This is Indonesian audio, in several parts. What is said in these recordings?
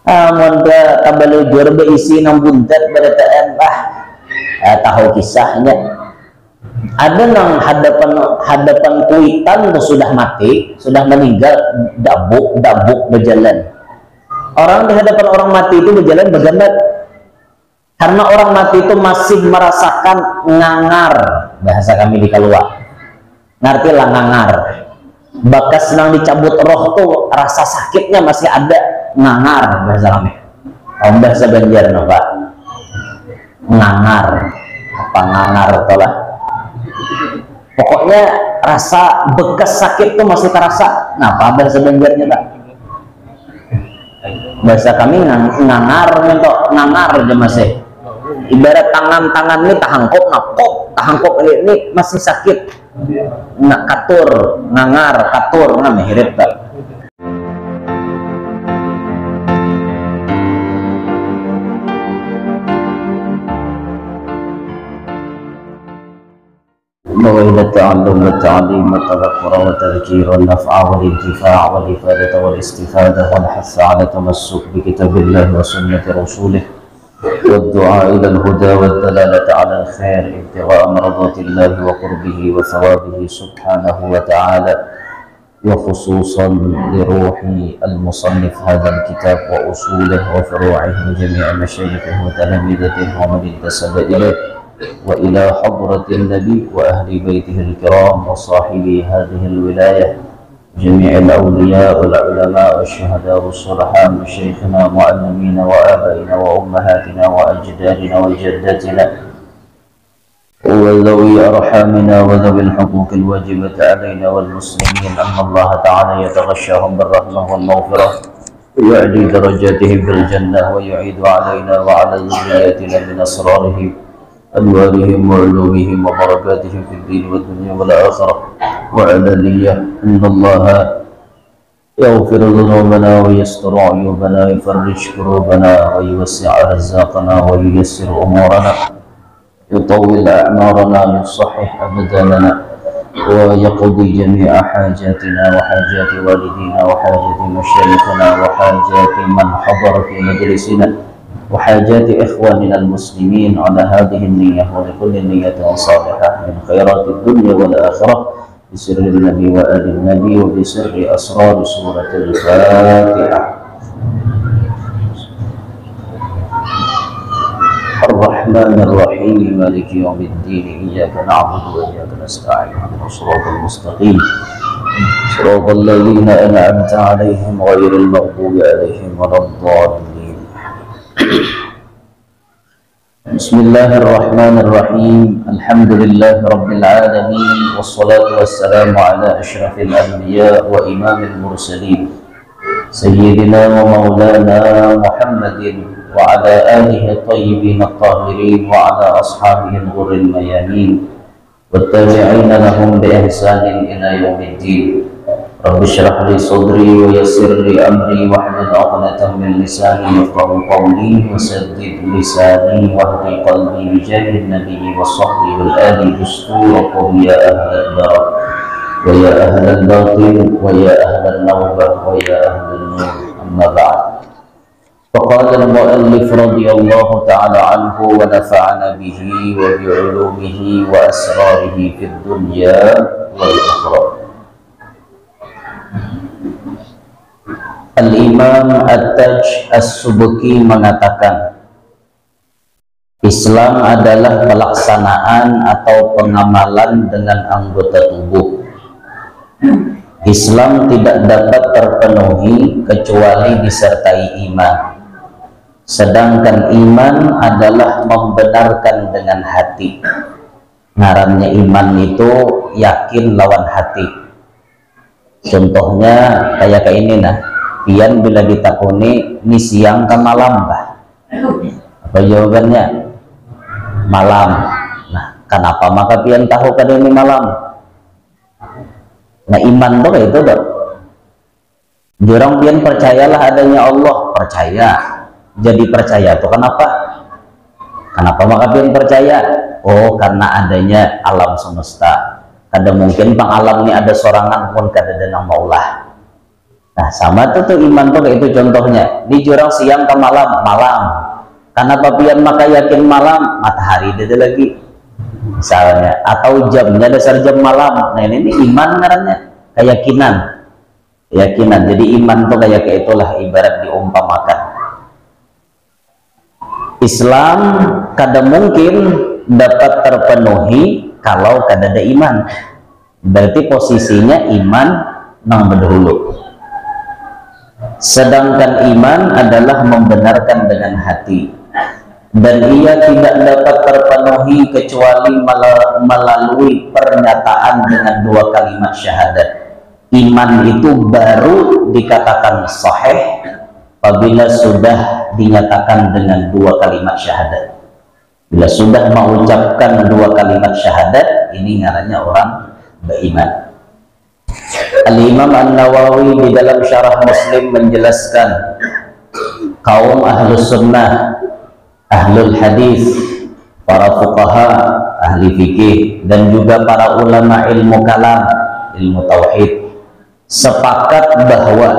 Amun ke kabalujur beisi nang buntet berataan tahu kisahnya. Ada nang hadapan kuitan tuh sudah mati, sudah meninggal, dabuk berjalan. Orang di hadapan orang mati itu berjalan bergambar. Karena orang mati itu masih merasakan ngangar, bahasa kami di Kalua. Ngerti lah ngangar. Bakas senang dicabut roh tuh rasa sakitnya masih ada, ngangar bahasa kami. Bahasa Banjar Pak. Ngangar. Apa ngangar itulah. Pokoknya rasa bekas sakit tuh masih terasa. Nah, apa bahasa Banjarnya Pak? Bahasa kami ngangar aja masih. Ibarat tangan ini tahangkop ini masih sakit. Nak katur, ngangar, katur, mirip tak? وإلى التعلم والتعليم والتذكر والتذكير والنفع والانتفاع والإفادة والاستفادة والحث على التمسك بكتاب الله وسنة رسوله والدعاء إلى الهدى والدلالة على الخير ابتغاء مرضات الله وقربه وثوابه سبحانه وتعالى وخصوصا لروح المصنف هذا الكتاب وأصوله وفروعه جميع مشايخه وتلامذته ومن انتسب إليه وإلى حضرة النبي وأهل بيته الكرام وصاحبي هذه الولاية جميع الأولياء والعلماء والشهداء والصلحاء مشايخنا معلمينا وآبائنا وأمهاتنا وأجدادنا وجداتنا وذوي أرحامنا وذوي الحقوق الواجبة علينا والمسلمين أن الله تعالى يتغشاهم بالرحمة والمغفرة ويعلي درجاتهم في الجنة ويعيد علينا وعلى ذرياتنا من أسرارهم أنوارهم وعلومهم وبركاتهم في الدين والدنيا والآخرة وعلانية إن الله يغفر ذنوبنا ويستر عيوبنا ويفرج كروبنا ويوسع رزاقنا وييسر أمورنا يطول أعمارنا يصحح أبداننا ويقضي جميع حاجاتنا وحاجات والدينا وحاجات مشايخنا وحاجات من حضر في مجلسنا وحاجات إخواننا المسلمين على هذه النية ولكل نية صالحة من خيرات الدنيا والآخرة بسر النبي وآل النبي وبسر أسرار سورة الفاتحة. الرحمن الرحيم مالك يوم الدين إياك نعبد وإياك نستعين اهدنا الصراط المستقيم صراط الذين أنعمت عليهم غير المغضوب عليهم ولا الضالين. بسم الله الرحمن الرحيم الحمد لله رب العالمين والصلاة والسلام على أشرف الأنبياء وإمام المرسلين سيدنا ومولانا محمد وعلى آله الطيبين الطاهرين وعلى أصحابه الغر الميامين والتابعين لهم بإحسان إلى يوم الدين. رب اشرح لي صدري ويسر لي أمري واحلل عقدة من لساني يفقهوا قولي وسدد لساني واهد قلبي بجاه النبي والصحب والآل دستوركم يا أهل الدار ويا أهل الباطل ويا أهل النوبة ويا أهل النور. أما بعد فقال المؤلف رضي الله تعالى عنه ونفعنا به وبعلومه وأسراره في الدنيا والآخرة. Al-Imam At-Taj As-Subki mengatakan, Islam adalah pelaksanaan atau pengamalan dengan anggota tubuh. Islam tidak dapat terpenuhi kecuali disertai iman. Sedangkan iman adalah membenarkan dengan hati. Ngarannya iman itu yakin lawan hati. Contohnya kayak ini pian bila ditakuni ini siang ke malam bah? Apa jawabannya? Malam. Nah, kenapa maka pian tahu kan ini malam? Nah, iman tuh kayak itu dong. Jurang pian percayalah adanya Allah, percaya. Jadi percaya tuh kenapa? Kenapa maka pian percaya? Oh, karena adanya alam semesta. Kada mungkin pang alam ini ada sorangan pun kada ada nama Allah. Nah sama tuh iman tuh kayak itu contohnya. Di jurang siang ke malam, malam. Karena papian maka yakin malam, matahari itu lagi. Misalnya, atau jamnya dasar jam malam. Nah ini iman ngarannya, keyakinan. Keyakinan. Jadi iman tuh kayak itulah, ibarat diumpamakan. Islam kadang mungkin dapat terpenuhi kalau kada ada iman. Berarti posisinya iman nang berdahulu. Sedangkan iman adalah membenarkan dengan hati, dan ia tidak dapat terpenuhi kecuali melalui pernyataan dengan dua kalimat syahadat. Iman itu baru dikatakan sahih apabila sudah dinyatakan dengan dua kalimat syahadat. Bila sudah mengucapkan dua kalimat syahadat, ini ngarannya orang beriman. Al-Imam An-Nawawi di dalam syarah Muslim menjelaskan, kaum ahlus sunnah, ahlul hadis, para fuqaha, ahli fikih, dan juga para ulama ilmu kalam, ilmu tauhid, sepakat bahwa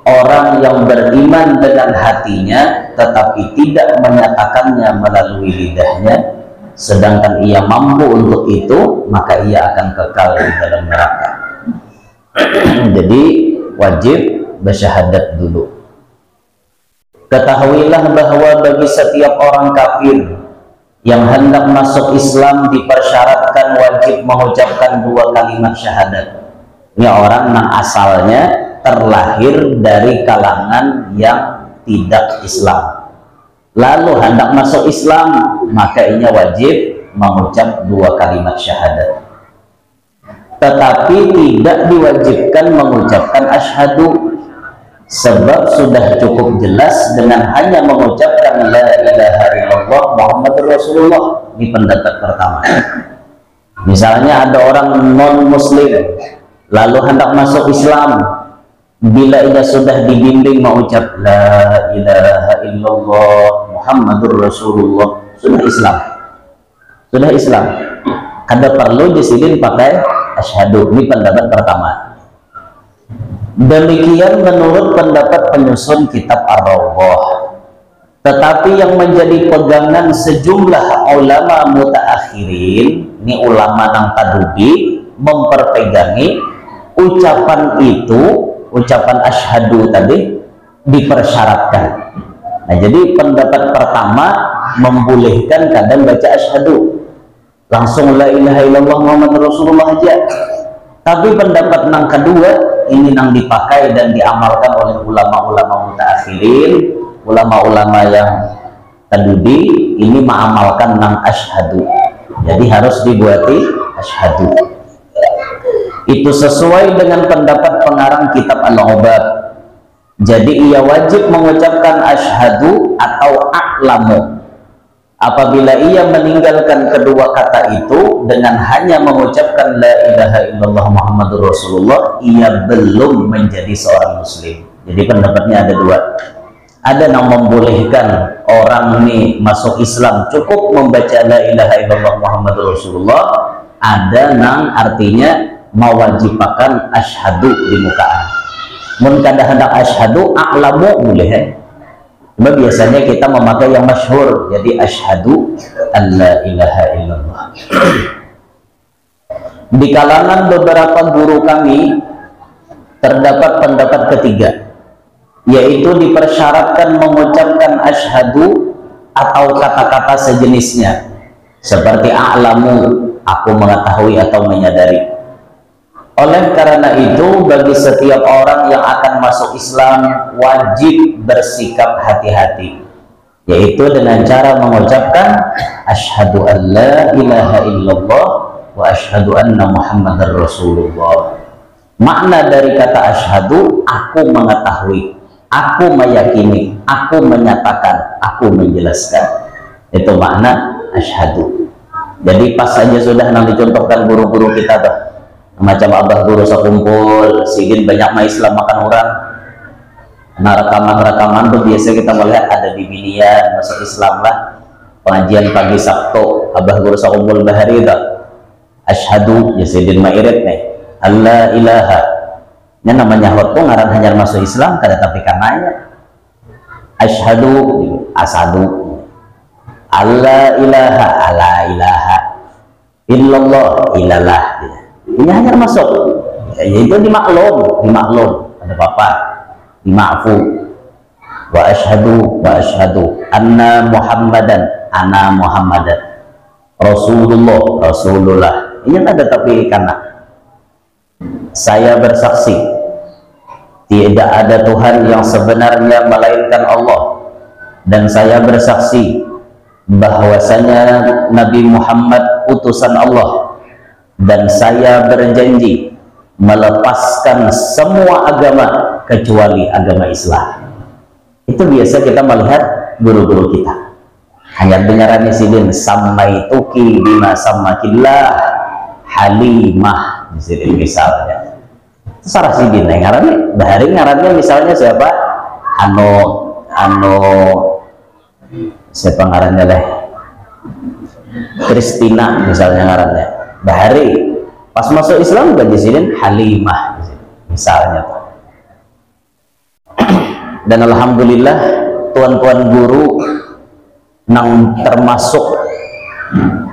orang yang beriman dengan hatinya tetapi tidak menyatakannya melalui lidahnya, sedangkan ia mampu untuk itu, maka ia akan kekal di dalam neraka. Jadi wajib bersyahadat dulu. Ketahuilah bahwa bagi setiap orang kafir yang hendak masuk Islam dipersyaratkan wajib mengucapkan dua kalimat syahadat. Ini orang yang asalnya terlahir dari kalangan yang tidak Islam, lalu hendak masuk Islam, maka ini wajib mengucap dua kalimat syahadat. Tetapi tidak diwajibkan mengucapkan asyhadu, sebab sudah cukup jelas dengan hanya mengucapkan la ilaha illallah Muhammadur Rasulullah. Ini pendapat pertama. Misalnya ada orang non muslim lalu hendak masuk Islam, bila ia sudah dibimbing mengucap la ilaha illallah Muhammadur Rasulullah, sudah Islam. Sudah Islam. Kada perlu disidin pakai asyhadu. Ini pendapat pertama. Demikian menurut pendapat penyusun kitab Ar-Rawdah. Tetapi yang menjadi pegangan sejumlah ulama mutaakhirin, ini ulama nang tadudi, memperpegangi ucapan itu, ucapan asyhadu tadi dipersyaratkan. Nah, jadi pendapat pertama membolehkan kadang baca asyhadu, langsung la ilaha illallah Muhammad Rasulullah aja. Tapi pendapat nang kedua ini nang dipakai dan diamalkan oleh ulama-ulama mutaakhirin, ulama-ulama yang tadudi, ini mengamalkan nang asyhadu. Jadi harus dibuati asyhadu. Itu sesuai dengan pendapat pengarang kitab Al-Ubad. Jadi ia wajib mengucapkan asyhadu atau a'lamu apabila ia meninggalkan kedua kata itu dengan hanya mengucapkan la ilaha illallah Muhammadur Rasulullah, ia belum menjadi seorang muslim. Jadi pendapatnya ada dua. Ada yang membolehkan orang ini masuk Islam cukup membaca la ilaha illallah Muhammadur Rasulullah. Ada yang artinya mewajibkan asyhadu di mukaan. Mun kada hendak asyhadu a'lamu boleh. Cuma biasanya kita memakai yang masyhur, jadi asyhadu an la ilaha illallah. Di kalangan beberapa guru kami terdapat pendapat ketiga, yaitu dipersyaratkan mengucapkan asyhadu atau kata-kata sejenisnya, seperti a'lamu, aku mengetahui atau menyadari. Oleh karena itu, bagi setiap orang yang akan masuk Islam wajib bersikap hati-hati, yaitu dengan cara mengucapkan asyhadu an la ilaha illallah wa asyhadu anna Muhammadar Rasulullah. Makna dari kata asyhadu, aku mengetahui, aku meyakini, aku menyatakan, aku menjelaskan. Itu makna asyhadu. Jadi pas saja sudah nanti dicontohkan guru-guru kita tuh, macam abah guru sekumpul sigin banyak mah Islam makan orang. Nah, rekaman-rekaman tuh biasa kita melihat ada di Binian masuk Islam lah, pengajian pagi Sabtu abah guru sekumpul bahari itu asyhadu ya sidin mairit nih alla ilaha Ini namanya hotu ngaran hanyar masuk Islam kada tapi kananya asyhadu asadu alla ilaha illallah ilallah. Ini hanyar masuk, yaitu dimaklum ada apa dimafu. Wa asyhadu anna muhammadan rasulullah. Ini ada tapi karena saya bersaksi tidak ada Tuhan yang sebenarnya melainkan Allah, dan saya bersaksi bahwasanya Nabi Muhammad utusan Allah, dan saya berjanji melepaskan semua agama kecuali agama Islam. Itu biasa kita melihat guru-guru kita hanya dengaran sidin sammaituki bima sammakillah halimah di sini misalnya. Sarah sidin ngarannya bahari ngarannya misalnya siapa siapa ngarannya deh Kristina misalnya ngarannya bahari pas masuk Islam gak disidin halimah misalnya. Dan alhamdulillah tuan-tuan guru nang termasuk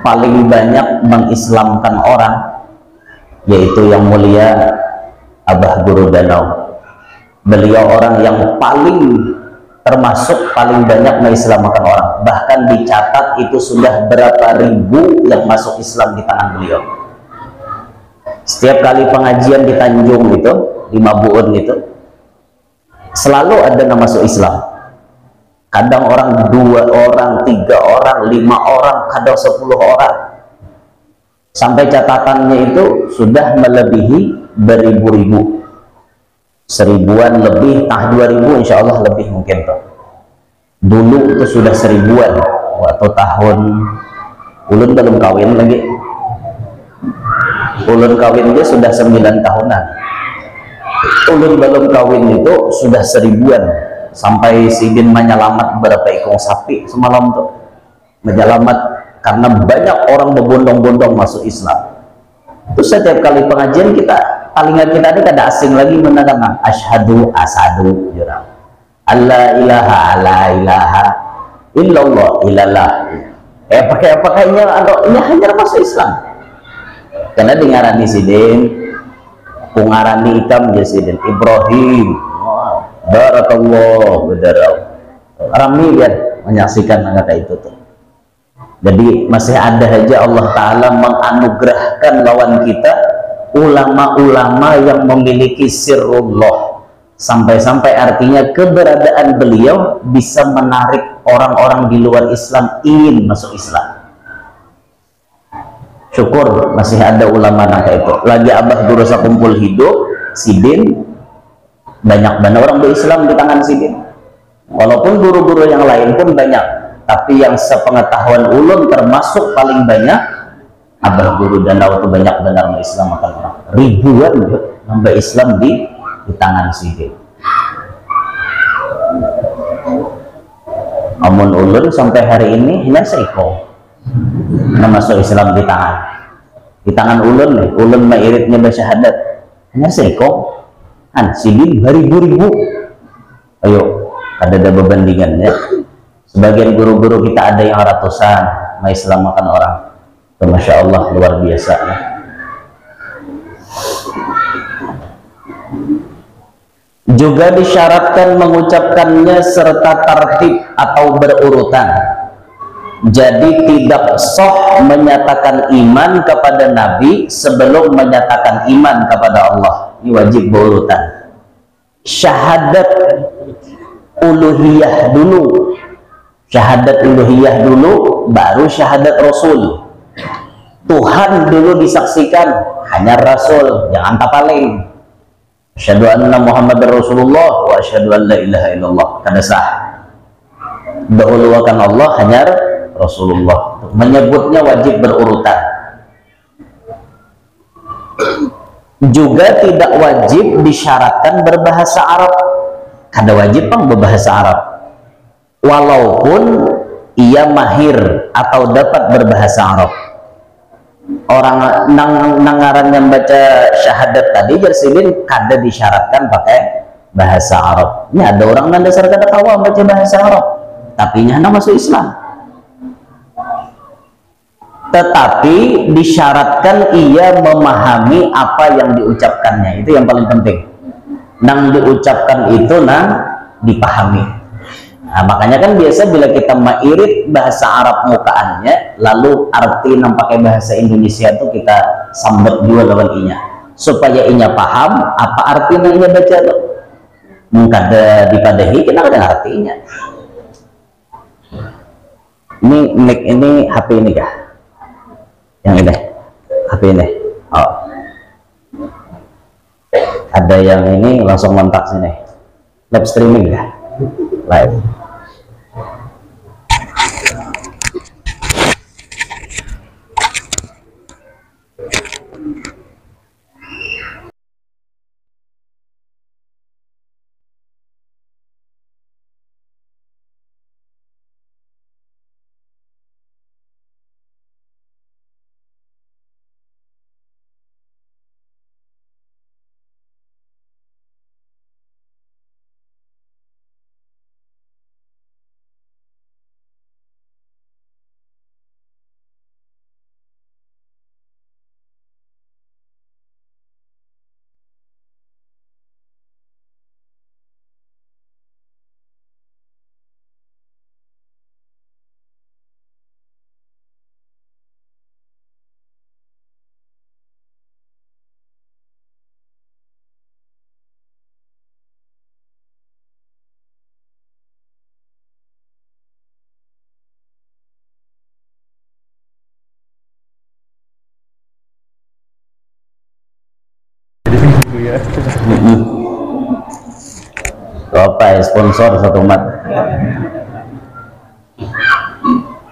paling banyak mengislamkan orang, yaitu yang mulia Abah Guru Danau. Beliau orang yang termasuk paling banyak mengislamkan orang, bahkan dicatat itu sudah berapa ribu yang masuk Islam di tangan beliau. Setiap kali pengajian di Tanjung itu, di Mabuun itu, selalu ada yang masuk Islam. Kadang orang 2 orang, 3 orang, 5 orang, kadang 10 orang. Sampai catatannya itu sudah melebihi beribu-ribu. 1000-an lebih, 2000 insya Allah lebih mungkin tuh. Dulu itu sudah 1000-an. Waktu tahun ulun belum kawin lagi. Ulun kawin dia sudah 9 tahunan. Ulun belum kawin itu sudah 1000-an. Sampai sidin menyelamat berapa ekor sapi semalam tuh, menyelamat karena banyak orang berbondong-bondong masuk Islam. Terus setiap kali pengajian kita palingan kita ini kada asing lagi menandakan asyhadu asadu jurang alla ilaha illallah ilallah. Pakainya ini hanya masuk Islam karena dengarani sidin kungarani ikam jasidin Ibrahim barakallah bedarau rami kan menyaksikan angka itu tuh. Jadi masih ada aja Allah Ta'ala menganugerahkan lawan kita ulama-ulama yang memiliki sirrullah, sampai-sampai artinya keberadaan beliau bisa menarik orang-orang di luar Islam ingin masuk Islam. Syukur masih ada ulama nangka itu. Lagi Abah Guru Sakumpul hidup sidin banyak banget orang berislam di tangan sidin. Walaupun guru-guru yang lain pun banyak, tapi yang sepengetahuan ulun termasuk paling banyak Abah Guru Danau itu banyak benar mengislamkan orang. Ribuan nambah Islam di tangan sidin. Amun ulun sampai hari ini hanya seiko masuk Islam di tangan ulun nih. Ulun mairitnya bersyahadat hanya seiko sidin beribu-ribu. Ayo ada perbandingannya. Sebagian guru-guru kita ada yang ratusan mengislamkan orang. Masya Allah luar biasa ya. Juga disyaratkan mengucapkannya serta tertib atau berurutan. Jadi tidak sah menyatakan iman kepada Nabi sebelum menyatakan iman kepada Allah. Ini wajib berurutan. Syahadat uluhiyah dulu, baru syahadat Rasul. Tuhan dulu disaksikan, hanya Rasul, jangan tapaling. Asyhadu anna Muhammadar Rasulullah wa asyhadu an la ilaha illallah. Kada sah. Dahulukan Allah, hanya Rasulullah. Menyebutnya wajib berurutan. Juga tidak wajib disyaratkan berbahasa Arab. Kada wajib pang berbahasa Arab. Walaupun ia mahir atau dapat berbahasa Arab. orang nangaran yang baca syahadat tadi jersilin kada disyaratkan pakai bahasa Arab. Ini ada orang yang dasar kada tahu baca bahasa Arab, tapi nyana masuk Islam. Tetapi disyaratkan ia memahami apa yang diucapkannya, itu yang paling penting. Nang diucapkan itu nang dipahami. Nah, makanya kan biasa bila kita mairit bahasa Arab mukaannya, lalu arti nang pakai bahasa Indonesia itu kita sambat dua lawan inya, supaya inya paham apa artinya inya baca tuh. Mengkada dipadahi kita ada artinya. Ini mic ini HP ini kah? Yang ini HP ini. Oh. Ada yang ini langsung kontak sini. Live streaming kah? Live. Apa ya, sponsor satu mat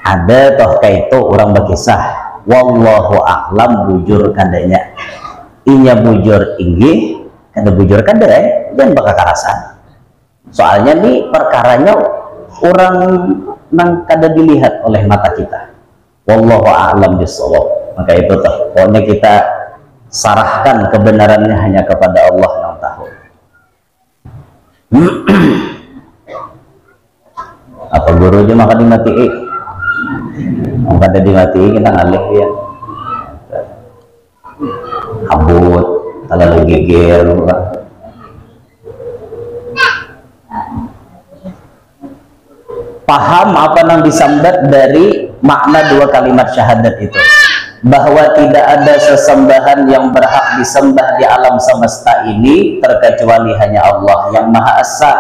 ada toh kayak itu orang berkisah wallahu a'lam bujur kandanya inya bujur inggih kada bujur kada jangan bakal karasan. Soalnya nih perkaranya orang nang kada dilihat oleh mata kita. Wallahu a'lam bishawab. Maka itu toh pokoknya kita sarahkan kebenarannya hanya kepada Allah yang tahu. Apa guru aja maka dimatiin, maka ada dimatiin kita ngalih ya, kabut, kalau geger, paham apa yang disambat dari makna dua kalimat syahadat itu, bahwa tidak ada sesembahan yang berhak disembah di alam semesta ini terkecuali hanya Allah yang Maha Esa,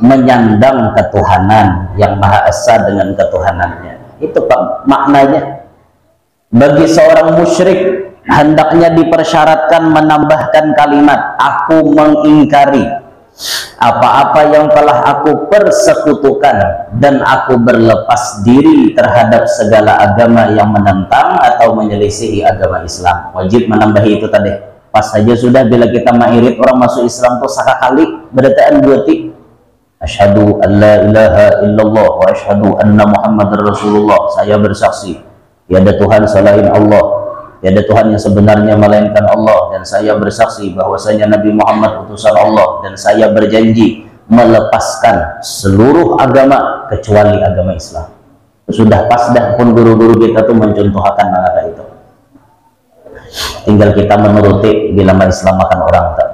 menyandang ketuhanan, yang Maha Esa dengan ketuhanannya. Itu maknanya. Bagi seorang musyrik hendaknya dipersyaratkan menambahkan kalimat aku mengingkari apa-apa yang telah aku persekutukan dan aku berlepas diri terhadap segala agama yang menentang atau menyelisihi agama Islam. Wajib menambahi itu tadi. Pas saja sudah bila kita mairit orang masuk Islam tuh sakakali berataan buati asyhadu an la ilaha illallah wa asyhadu anna muhammadar rasulullah. Saya bersaksi tiada Tuhan selain Allah, tiada Tuhan yang sebenarnya melainkan Allah, dan saya bersaksi bahwasanya Nabi Muhammad utusan Allah, dan saya berjanji melepaskan seluruh agama kecuali agama Islam. Sudah pas dah pun guru-guru kita tuh mencontohkan kata itu. Tinggal kita menuruti bila mengislamkan orang tak.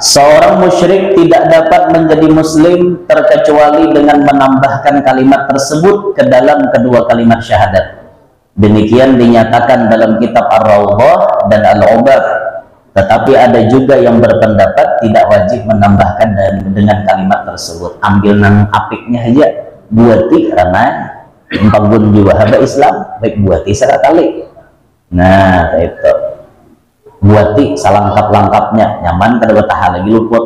Seorang musyrik tidak dapat menjadi muslim terkecuali dengan menambahkan kalimat tersebut ke dalam kedua kalimat syahadat. Demikian dinyatakan dalam kitab Ar-Rawdah dan Al-Ubad. Tetapi ada juga yang berpendapat tidak wajib menambahkan dengan kalimat tersebut. Ambil nang apiknya aja, buati karena empangun jiwa haba Islam, baik buati sekali. Nah, itu buati salangkap-langkapnya, nyaman kada bertahan lagi luput.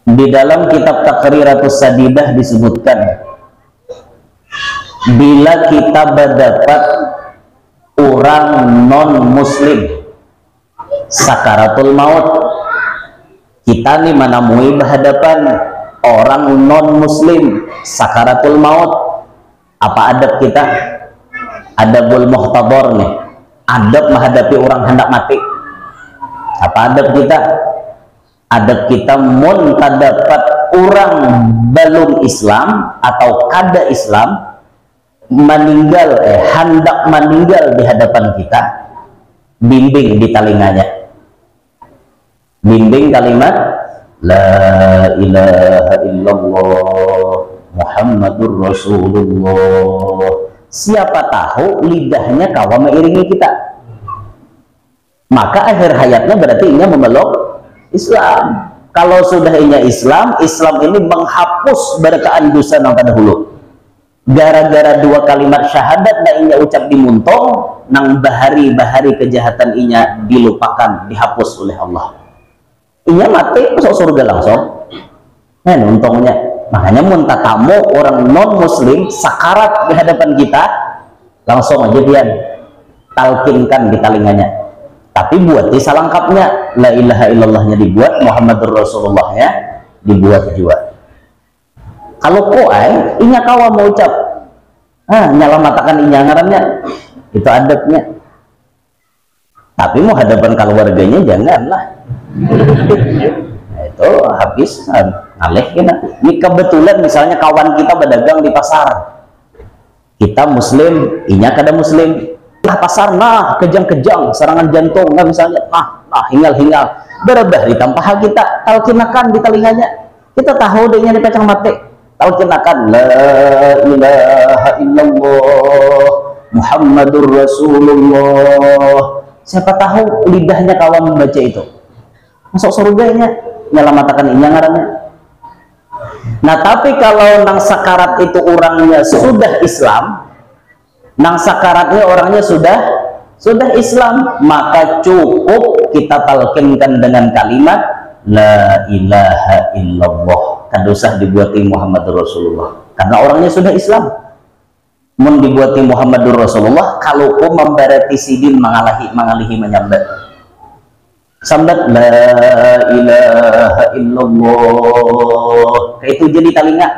Di dalam kitab Taqriratus Sadidah disebutkan, bila kita berdapat orang non-muslim sakaratul maut, kita nih menemui berhadapan orang non muslim sakaratul maut, apa adab kita? Adabul muhtador nih, adab menghadapi orang hendak mati. Apa adab kita? Adab kita mun dapat orang belum Islam atau kada Islam meninggal, hendak meninggal di hadapan kita, bimbing di telinganya, bimbing kalimat la ilaha illallah Muhammadur Rasulullah. Siapa tahu lidahnya kawan mengiringi kita, maka akhir hayatnya berarti ia memeluk Islam. Kalau sudah inya Islam, Islam ini menghapus berkaan dosa yang terdahulu. Gara-gara dua kalimat syahadat na inya ucap di muntong, nang bahari-bahari kejahatan inya dilupakan, dihapus oleh Allah. Inya mati masuk surga langsung. Nah, untungnya. Makanya muntah tamu orang non muslim sakarat di hadapan kita, langsung aja dia talkinkan di telinganya. Tapi buat di salangkapnya, la ilaha illallahnya dibuat, Muhammadur Rasulullahnya dibuat juga. Kalau koai, inya kawa mau ucap, nyala matakan inya ngarannya, itu adabnya. Tapi mau hadapan keluarganya janganlah. Nah, itu habis ngaleh kita. Ini kebetulan misalnya kawan kita berdagang di pasar, kita muslim, inya kada muslim. Nah pasar, nah kejang-kejang serangan jantung, nah misalnya, nah hingal-hingal berabah ditampah kita, talkinakan di telinganya, kita tahu dia di pecang mati, talkinakan la ilaha illallah Muhammadur Rasulullah. Siapa tahu lidahnya kawan membaca itu, masuk surganya, nyelamatakan inya ngarannya. Nah tapi kalau nang sakarat itu orangnya sudah Islam, nang sakaratnya orangnya sudah Islam, maka cukup kita talkinkan dengan kalimat la ilaha illallah, kan usah dibuati Muhammadur Rasulullah, karena orangnya sudah Islam. Mun dibuati Muhammadur Rasulullah, kalau ku memberati sidin mengalihi menyambat sambat la ilaha illallah, kayak itu jadi telinga.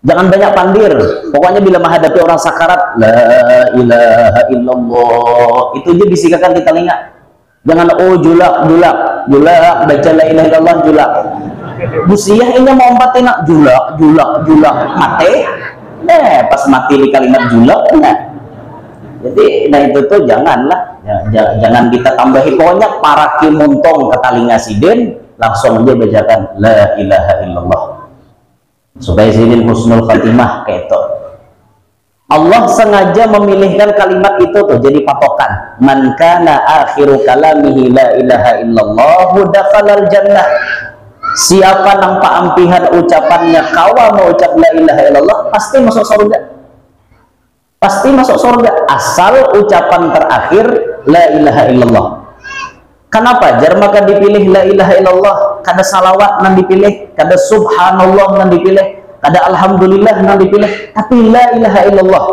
Jangan banyak pandir, pokoknya bila menghadapi orang sakarat la ilaha illallah, itu aja bisikan di telinga. Jangan julak baca la ilaha illallah julak. Busiah ini mau empatin julak mati. Pas mati di kalimat julak, nah. Jadi nah itu tuh janganlah, jangan kita tambahi, pokoknya para kimuntong ke telinga sidin, langsung aja bacakan la ilaha illallah. Supaya sidin husnul khatimah kayak itu. Allah sengaja memilihkan kalimat itu tuh jadi patokan. Man kana akhiru kalamihi la ilaha illallah dakhalal jannah. Siapa nang paampihan ucapannya kawa mau ucap la ilaha illallah, pasti masuk surga. Pasti masuk surga asal ucapan terakhir la ilaha illallah. Kenapa? Jar maka dipilih la ilaha illallah, kada salawat nan dipilih, kada subhanallah nan dipilih, kada alhamdulillah nan dipilih, tapi la ilaha illallah.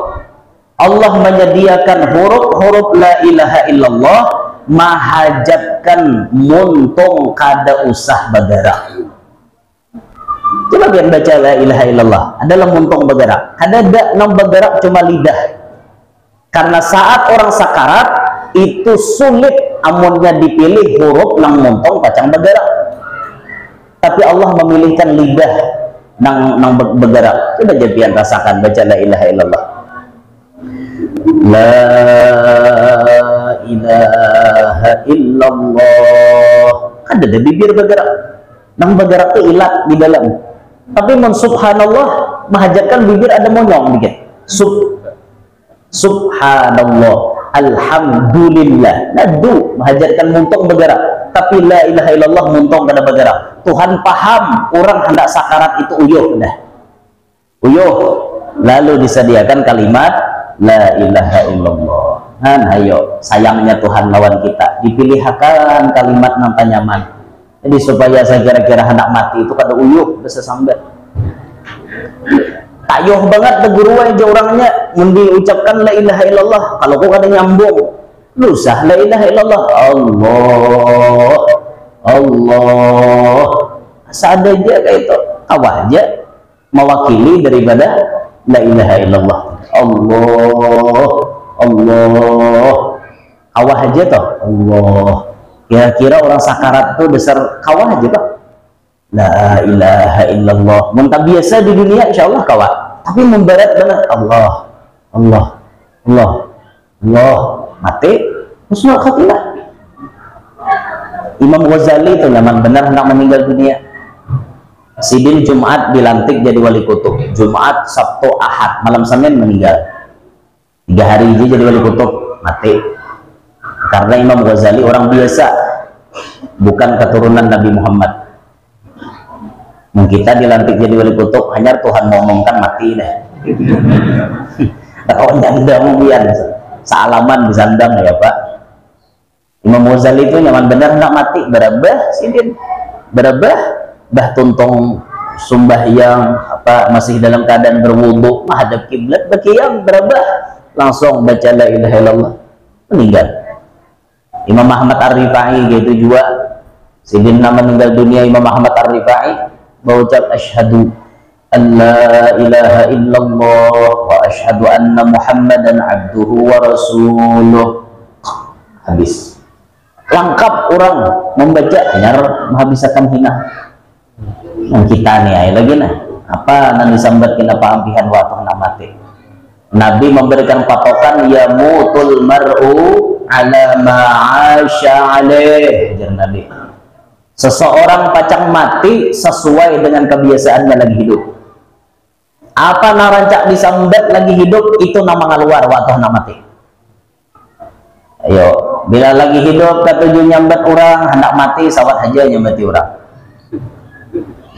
Allah menyediakan huruf-huruf la ilaha illallah, mahajatkan muntung kada usah bagara. Coba biar baca la ilaha illallah, adalah muntung bagara, kada ada nang bagara cuma lidah. Karena saat orang sakarat itu sulit amunnya dipilih huruf nang montong pacang bagara, tapi Allah memilihkan lidah nang bagara. Coba jadi rasakan baca la ilaha illallah, la ilaha illallah, kan ada bibir bagara, nang bagara itu ilat di dalam, tapi mun subhanallah mahajatkan bibir ada monyong dikit, subhanallah, alhamdulillah, nadu mengajarkan muntong bergerak, tapi la ilaha illallah muntong kada bergerak. Tuhan paham orang hendak sakarat itu uyuh dah, uyuh, lalu disediakan kalimat la ilaha illallah. Ayo sayangnya Tuhan lawan kita, dipilihkan kalimat nang nyaman. Jadi supaya saya kira-kira hendak mati itu kada uyuh, bisa sambat. Tayuh banget teguru aja orangnya mundi ucapkan la ilaha illallah, kalau kok kada nyambung lusah la ilaha illallah Allah seadanya kayak itu kawah aja mewakili daripada la ilaha illallah. Allah kawah aja toh Allah. Kira-kira orang sakarat tuh dasar kawah aja toh la ilaha illallah. Mentah biasa di dunia insya Allah kawah, tapi memberat banget Allah Allah Allah Allah, mati husnul khotimah. Imam Ghazali itu nyaman benar hendak meninggal dunia. Sidin Jumat dilantik jadi wali kutub, Jumat, Sabtu, Ahad, malam Senin meninggal. 3 hari aja jadi wali kutub, mati. Karena Imam Ghazali orang biasa, bukan keturunan Nabi Muhammad. Kita dilantik jadi wali kutub, hanya Tuhan ngomongkan mati deh. Kalau nyanda mubian, sealaman disandang ya Pak. Imam Ghazali itu nyaman benar hendak mati, berabah sidin, berabah bah tuntung sembahyang apa masih dalam keadaan berwudu menghadap kiblat berqiyam berabah langsung baca la ilaha illallah meninggal. Imam Ahmad Ar-Rifai gitu juga sidinna meninggal dunia. Imam Ahmad Ar-Rifai berucap asyhadu an la ilaha illallah wa asyhadu anna muhammadan abduhu wa rasuluh. Habis lengkap orang membaca hanya menghabiskan hina. Yang kita nih ayo lagi nah apa nanti sambat kena pahampihan waktu nak mati. Nabi memberikan patokan yamutul mar'u ala ma'asya alaih, ajar Nabi. Seseorang pacang mati sesuai dengan kebiasaannya lagi hidup. Apa narancak disambat lagi hidup itu nama ngaluar waktu nak mati. Ayo bila lagi hidup ketujuh nyambat orang hendak mati sawat aja nyambati orang.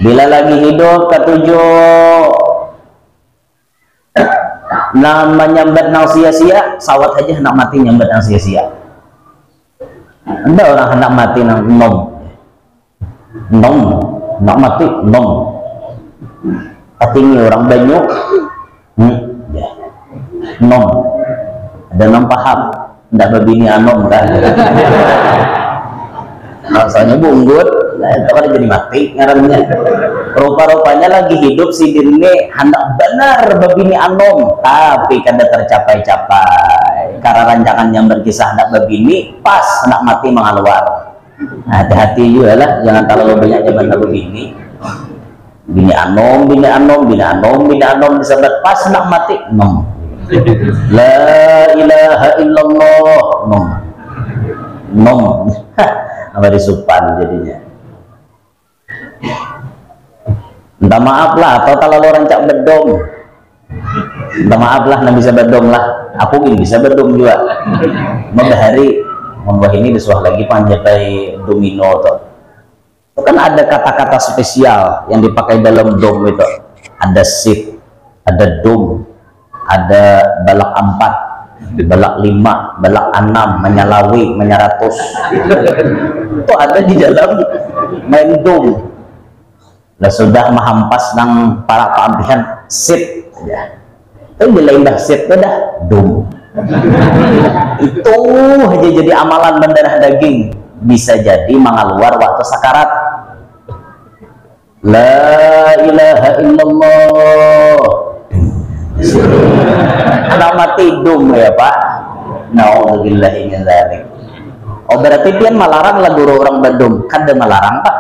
Bila lagi hidup ketujuh nama nyambat nang sia-sia sawat aja hendak mati nyambat nang sia-sia. Ada orang hendak mati nang nom hendak mati nom tinggi orang banyak ya. Nom ada nom paham hendak babini anom kan rasanya bunggut. Nah, itu kan jadi mati ngarannya. Rupa-rupanya lagi hidup si dini hendak benar babini anom tapi kada tercapai-capai karena rancangan yang berkisah hendak babini pas hendak mati mengaluar. Nah, hati-hati juga lah jangan terlalu banyak zaman babini bini anom bini anom bini anom bini anom disebut pas hendak mati nom la ilaha illallah nom nom apa disupan jadinya. Minta maaf lah atau kalau orang cak bedom minta maaf lah nggak bisa bedom lah aku ini bisa bedom juga membahari membah ini disuah lagi panjatai domino tuh. Itu kan ada kata-kata spesial yang dipakai dalam dom itu, ada sit, ada dom, ada balak 4, balak 5, balak 6, menyalawi, menyaratus itu ada di dalam main dom. Lah sudah mahampas nang para paampihan sit aja. Itu dilaindah sit dah dom. Itu aja jadi amalan mendarah daging bisa jadi mengaluar waktu sakarat. La ilaha illallah. Anak mati dom ya Pak. Nauzubillahi min dzalik. Oh berarti pian melarang lah guru orang Bandung. Kada melarang Pak.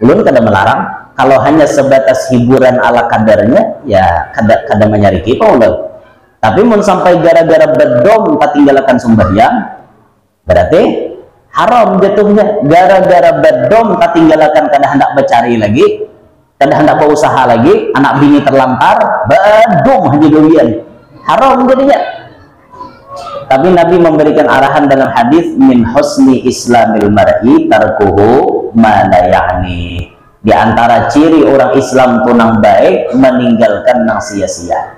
Ulun kada melarang. Kalau hanya sebatas hiburan ala kadarnya ya kada menyariki Pak ulun. Tapi mun sampai gara-gara bedom tak tinggalkan sembahyang berarti haram jatuhnya. Gara-gara bedom tak tinggalkan kada hendak bercari lagi, kada hendak berusaha lagi, anak bini terlantar, bedom hanya doyan. Haram jadinya. Tapi Nabi memberikan arahan dalam hadis min husni islamil mar'i tarkuhu ma la ya'ni. Di antara ciri orang Islam tunang baik meninggalkan nang sia-sia.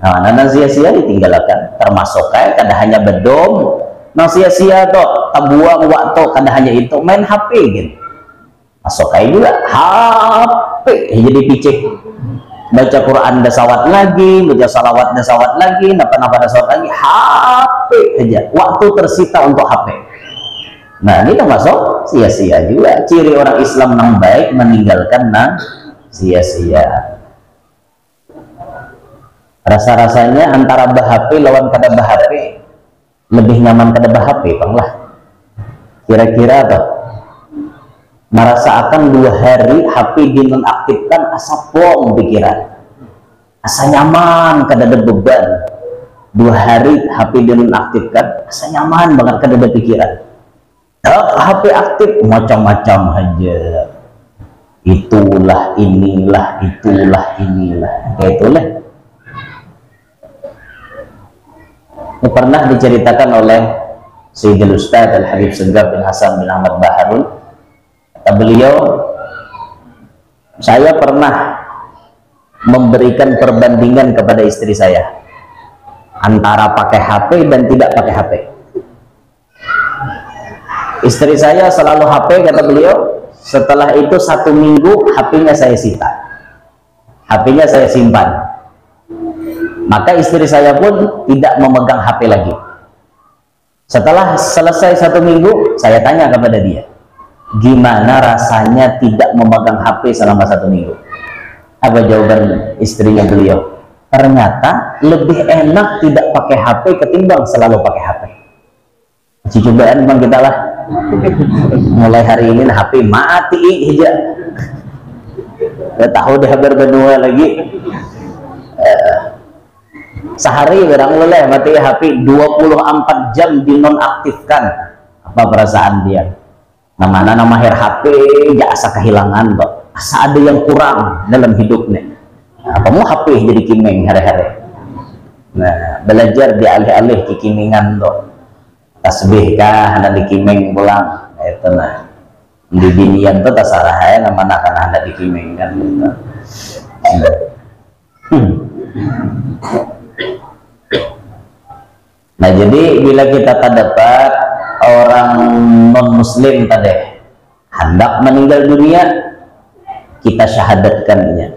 Nah, nang sia-sia ditinggalkan. Termasuk kayak kada hanya bedom, nang sia-sia toh, tabuang waktu kada hanya itu main HP gitu. Masuk kayak juga HP jadi picik. Baca Quran dah sawat lagi, baca salawat dah sawat lagi, napa-napa dah sawat lagi, HP aja. Waktu tersita untuk HP. Nah, ini termasuk sia-sia juga. Ciri orang Islam yang baik meninggalkan nang sia-sia. Rasa-rasanya antara BHP lawan kada BHP lebih nyaman kada BHP, Bang lah. Kira-kira atau merasakan 2 hari HP dinonaktifkan asa plong pikiran. Asa nyaman kada ada beban. 2 hari HP dinonaktifkan asa nyaman banget kada ada pikiran. HP aktif macam-macam aja, itulah inilah kayak itulah. Ini pernah diceritakan oleh Sayyidul Ustaz Al-Habib Segaf bin Hasan bin Ahmad Baharun. Kata beliau, saya pernah memberikan perbandingan kepada istri saya antara pakai HP dan tidak pakai HP. Istri saya selalu HP, kata beliau. Setelah itu 1 minggu HP-nya saya sita, HP-nya saya simpan. Maka istri saya pun tidak memegang HP lagi. Setelah selesai 1 minggu, saya tanya kepada dia, gimana rasanya tidak memegang HP selama 1 minggu? Apa jawaban istrinya beliau? Ternyata lebih enak tidak pakai HP ketimbang selalu pakai HP. Cobaan bang kita lah. Mulai hari ini HP mati aja. Gak tahu deh berbenua lagi. Sehari barang leleh mati HP 24 jam dinonaktifkan. Apa perasaan dia? Nama her HP gak asa kehilangan toh. Asa ada yang kurang dalam hidupnya. Nah, kamu HP jadi kimeng hari-hari. Nah, belajar dialih-alih ke kimingan toh. Tasbih kah hendak dikimeng pulang itu nah di binian tuh tasarahaya namanya kan hendak dikimeng kan gitu. Nah jadi bila kita terdapat orang non muslim tadi hendak meninggal dunia, kita syahadatkannya.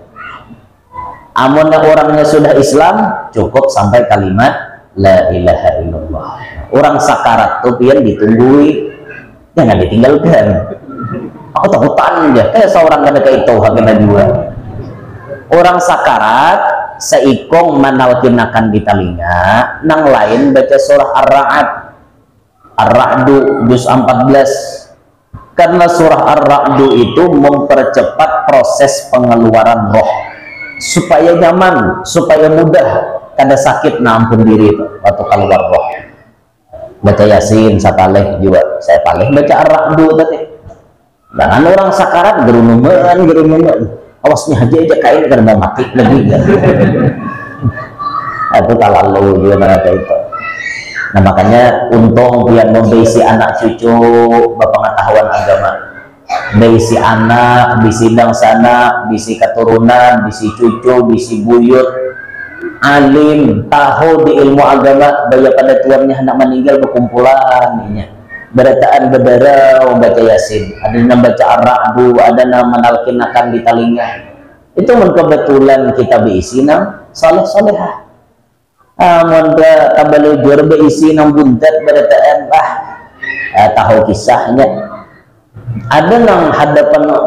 Amun orangnya sudah Islam, cukup sampai kalimat la ilaha illallah. Orang sakarat tuh pian ditunggui, jangan ditinggalkan. Aku takutan aja, kayak seorang kada kayak itu hakena dua. Orang sakarat seikong manalkinakan di telinga, nang lain baca surah Ar-Ra'd, Ar-Ra'du juz 14. Karena surah Ar-Ra'du itu mempercepat proses pengeluaran roh supaya nyaman, supaya mudah, kada sakit nampun diri itu waktu keluar roh. Baca Yasin sapaleh juga, saya paleh baca Ar-Ra'du tadi. Jangan orang sakarat gerunuman, awasnya aja kain karena mati lagi kan. Itu kalau juga mereka itu. Nah makanya untung biar membaisi anak cucu berpengetahuan agama, baisi anak, bisi sana, bisi keturunan, bisi cucu, bisi buyut, alim, tahu di ilmu agama, baya pada tuannya hendak meninggal berkumpulan ini. Berataan berdarah baca Yasin, ada yang baca Ar-Ra'du, ada yang menalkinakan di telinga. Itu kebetulan kita berisi nang soleh-solehah. Amun tabalu jur berisi nang buntet berataan tahu kisahnya. Ada nang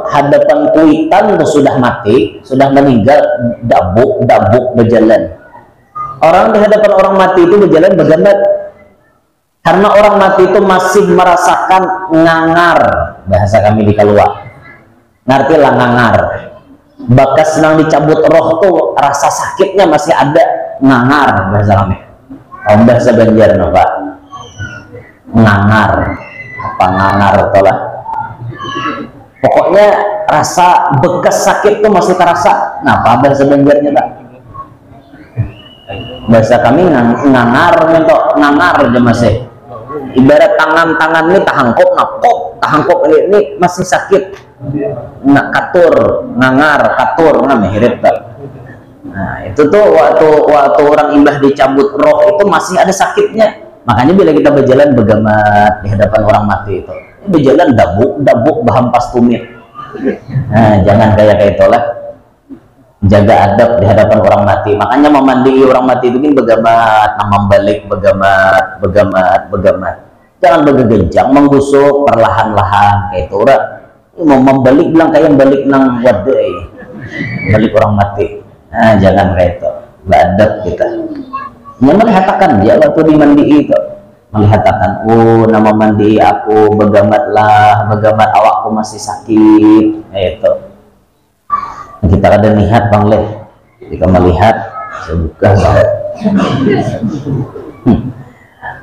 hadapan kuitan tuh sudah mati, sudah meninggal, dabuk berjalan. Orang di hadapan orang mati itu berjalan bergambar. Karena orang mati itu masih merasakan ngangar, bahasa kami di Kalua. Ngerti lah ngangar. Bakas nang dicabut roh tuh rasa sakitnya masih ada, ngangar bahasa kami. Om bahasa Banjar no, Pak. Ngangar. Apa ngangar itulah. Pokoknya rasa bekas sakit tuh masih terasa. Nah, apa bahasa Banjarnya, Pak? Bahasa kami ngangar mentok, ngangar aja masih. Ibarat tangan-tangan ini tahangkop ini masih sakit. Nak katur, ngangar, katur, mirip tak? Nah, itu tuh waktu orang imbah dicabut roh itu masih ada sakitnya. Makanya bila kita berjalan begamat di hadapan orang mati itu, berjalan dabuk bahampas tumit. Nah, jangan kayak itulah. Jaga adab di hadapan orang mati. Makanya memandiri orang mati itu kan begamat, namam balik begamat. Jangan bergegenjang, menggusuk perlahan-lahan kayak itu orang mau membalik bilang kayak balik nang wadai, balik orang mati. Nah, jangan kayak itu, badat kita. Yang melihatkan dia waktu di mandi itu, melihatkan, oh nama mandi aku begamatlah, begamat awakku masih sakit, kayak itu. Kita ada niat bang leh, jika melihat sebuka.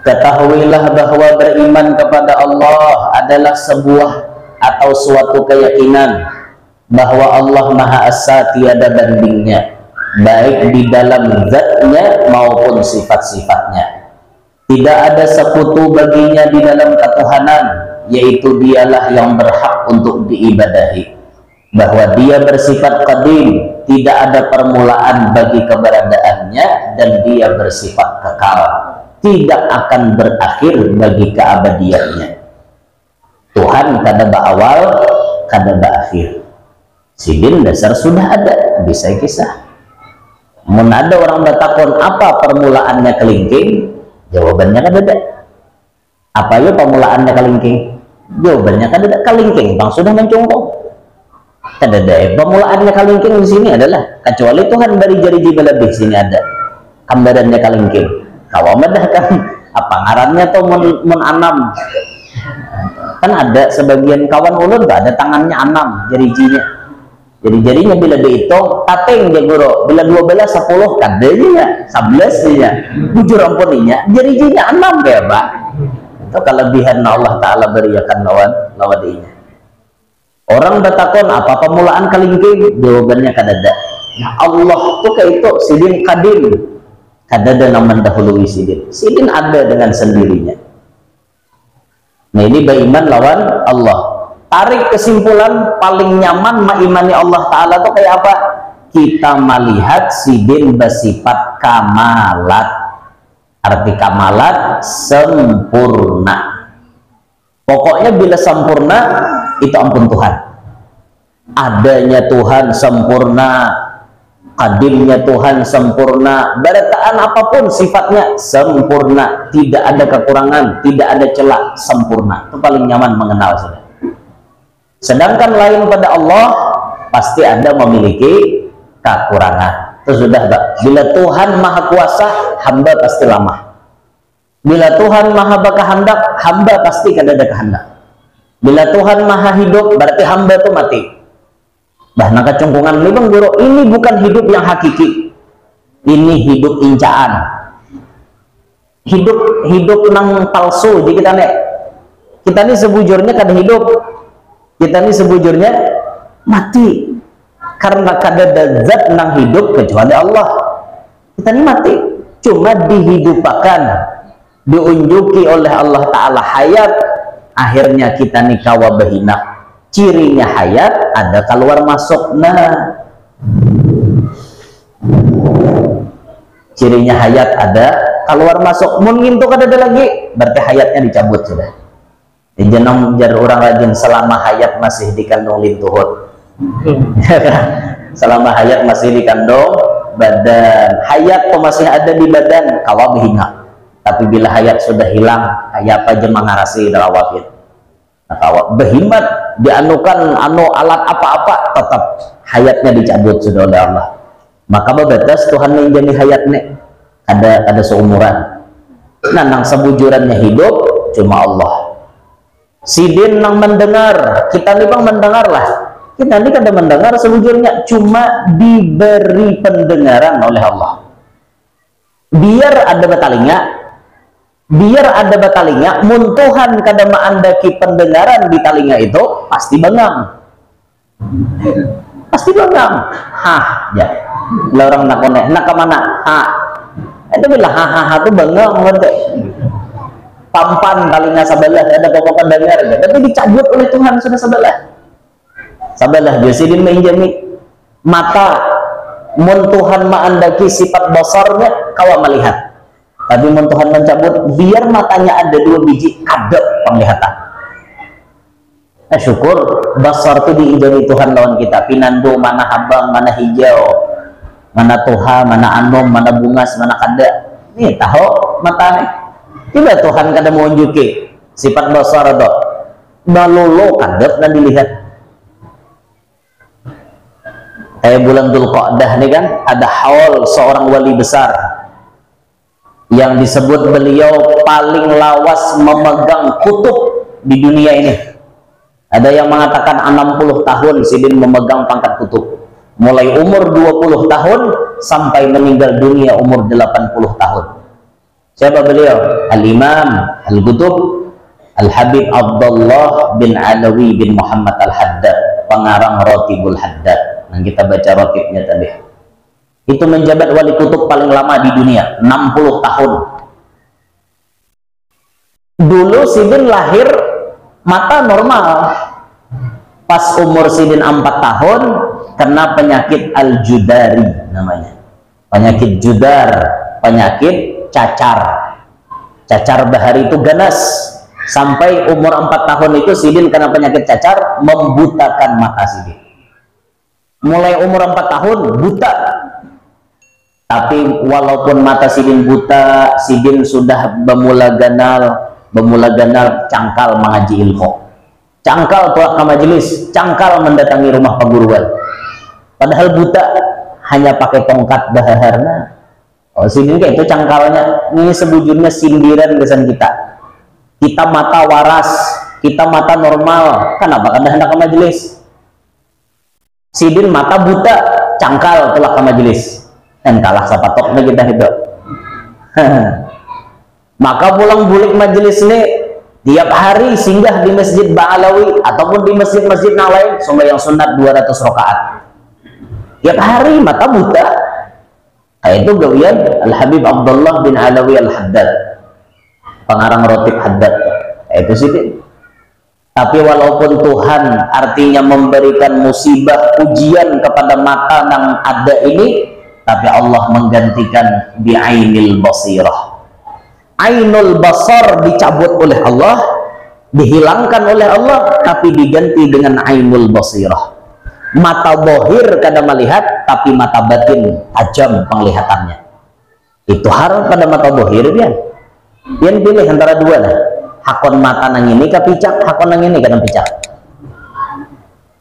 Ketahuilah bahwa beriman kepada Allah adalah sebuah atau suatu keyakinan bahwa Allah Maha Esa tiada bandingnya, baik di dalam zatnya maupun sifat-sifatnya. Tidak ada sekutu baginya di dalam ketuhanan, yaitu dialah yang berhak untuk diibadahi. Bahwa dia bersifat qadim, tidak ada permulaan bagi keberadaannya, dan dia bersifat kekal, tidak akan berakhir bagi keabadiannya. Tuhan kada berawal, kada berakhir. Sidin dasar sudah ada, bisa kisah. Mun ada orang bertakon apa permulaannya kelingking, jawabannya kada ada. Apa ya permulaannya kelingking? Jawabannya kada ada. Kelingking bang sudah mencungkung. Kada ada. Permulaannya kelingking di sini adalah kecuali Tuhan dari jari jibalabih sini ada. Gambarannya kelingking. Kau madah kan apa ngarannya tuh menanam, kan ada sebagian kawan ulun tuh ada tangannya 6 jari-jarinya, jadi jarinya bila dihitung tateng dia guru bila 12 10 kadanya 11 nya bujur ampuninya jari-jarinya 6 kayak pak. Itu kelebihan Allah Ta'ala beriakan lawan dinya. Orang bertakon apa permulaan kalingking, jawabannya kadada. Nah Allah tuh kayak itu sidin kadim, kada ada yang mendahului sidin. Sidin ada dengan sendirinya. Nah ini beriman lawan Allah. Tarik kesimpulan paling nyaman mengimani Allah Ta'ala itu kayak apa? Kita melihat sidin bersifat kamalat. Arti kamalat sempurna. Pokoknya bila sempurna itu ampun Tuhan. Adanya Tuhan sempurna, kadimnya Tuhan sempurna, berataan apapun sifatnya sempurna, tidak ada kekurangan, tidak ada celah, sempurna. Itu paling nyaman mengenal sudah. Sedangkan lain pada Allah pasti ada memiliki kekurangan. Itu sudah tak. Bila Tuhan Maha Kuasa, hamba pasti lemah. Bila Tuhan Maha berkehendak, hamba pasti kada ada kehendak. Bila Tuhan Maha hidup, berarti hamba itu mati. Bah nak kecungkungan ini bang guru, ini bukan hidup yang hakiki, ini hidup incaan, hidup nang palsu. Jadi kita nih sebujurnya kada hidup, kita nih sebujurnya mati, karena kada ada zat nang hidup kecuali Allah. Kita nih mati, cuma dihidupakan, diunjuki oleh Allah Ta'ala hayat. Akhirnya kita nih kawa bahina. Cirinya hayat ada keluar masuk. Nah cirinya hayat ada keluar masuk. Mungkin itu kada ada lagi, berarti hayatnya dicabut sudah. Jenam jar orang rajin selama hayat masih dikandung lintuhut. Selama hayat masih dikandung badan, hayat tuh masih ada di badan kawa bahina. Tapi bila hayat sudah hilang, kayak apa aja mengarasi dalam wafat. Nah, behimat dianukan alat apa-apa, tetap hayatnya dicabut sudah oleh Allah. Maka batas Tuhan menjadi hayatnya ada seumuran. Nah, nang sebujurannya hidup cuma Allah. Sidin nang mendengar, kita nih bang mendengar lah. Kita nih kada mendengar sebujurnya, cuma diberi pendengaran oleh Allah. Biar ada batalinga, mun Tuhan kada maandaki pendengaran di telinga itu pasti bengang, hah ya orang nak konek nak kemana itu bila itu bengang ngerti tampan telinga sebelah ada apa-apa dengar, tapi dicabut oleh Tuhan sudah sebelah jasidin menjami mata, mun Tuhan maandaki sifat basarnya kawa melihat. Tapi Tuhan mencabut biar matanya ada 2 biji, ada penglihatan. Syukur basar itu diijani Tuhan lawan kita. Pinando mana habang, mana hijau, mana tuha, mana anom, mana bungas, mana kada. Nih tahu matanya. Tidak Tuhan kada mau unjuki sifat basar itu balolo kadep dan dilihat. Kayak bulan Dzulqa'dah nih kan, ada haul seorang wali besar yang disebut beliau paling lawas memegang kutub di dunia ini. Ada yang mengatakan 60 tahun Sidin memegang pangkat kutub, mulai umur 20 tahun sampai meninggal dunia umur 80 tahun. Siapa beliau? Al-Imam Al-Qutub Al-Habib Abdullah bin Alawi bin Muhammad Al-Haddad, pengarang Ratibul Haddad. Nah, kita baca rotibnya tadi. Itu menjabat wali kutub paling lama di dunia, 60 tahun. Dulu Sidin lahir mata normal. Pas umur Sidin 4 tahun kena penyakit Al-Judari namanya. Penyakit judar, penyakit cacar. Cacar bahari itu ganas. Sampai umur 4 tahun itu Sidin kena penyakit cacar, membutakan mata Sidin. Mulai umur 4 tahun buta. Tapi walaupun mata Sidin buta, Sidin sudah bermula ganal cangkal mengaji ilmu, cangkal pulang ke majelis, cangkal mendatangi rumah perguruan. Padahal buta, hanya pakai tongkat baharna. Oh, Sidin kayak itu cangkalnya. Ini sebujurnya sindiran kesan kita. Kita mata waras, kita mata normal, kenapa kan hendak ke majelis? Sidin mata buta, cangkal tulak ke majelis, dan kalah sapatoknya kita hidup. Maka pulang bulik majelis ini tiap hari singgah di Masjid Ba'alawi ataupun di masjid-masjid yang lain, sembahyang sunat 200 rakaat. Tiap hari mata buta. Itu gawian Al-Habib Abdullah bin Alawi Al-Haddad, pengarang Ratib Haddad. Itu Sidin. Tapi walaupun Tuhan artinya memberikan musibah ujian kepada mata yang ada ini, tapi Allah menggantikan bi'ainil basirah. Ainul basar dicabut oleh Allah, dihilangkan oleh Allah, tapi diganti dengan ainul basirah. Mata bohir kada melihat, tapi mata batin tajam penglihatannya. Itu harap pada mata bohir dia. Dia pilih antara dua lah. Hakon mata nang ini ke picak, hakon nang ini kadang picak.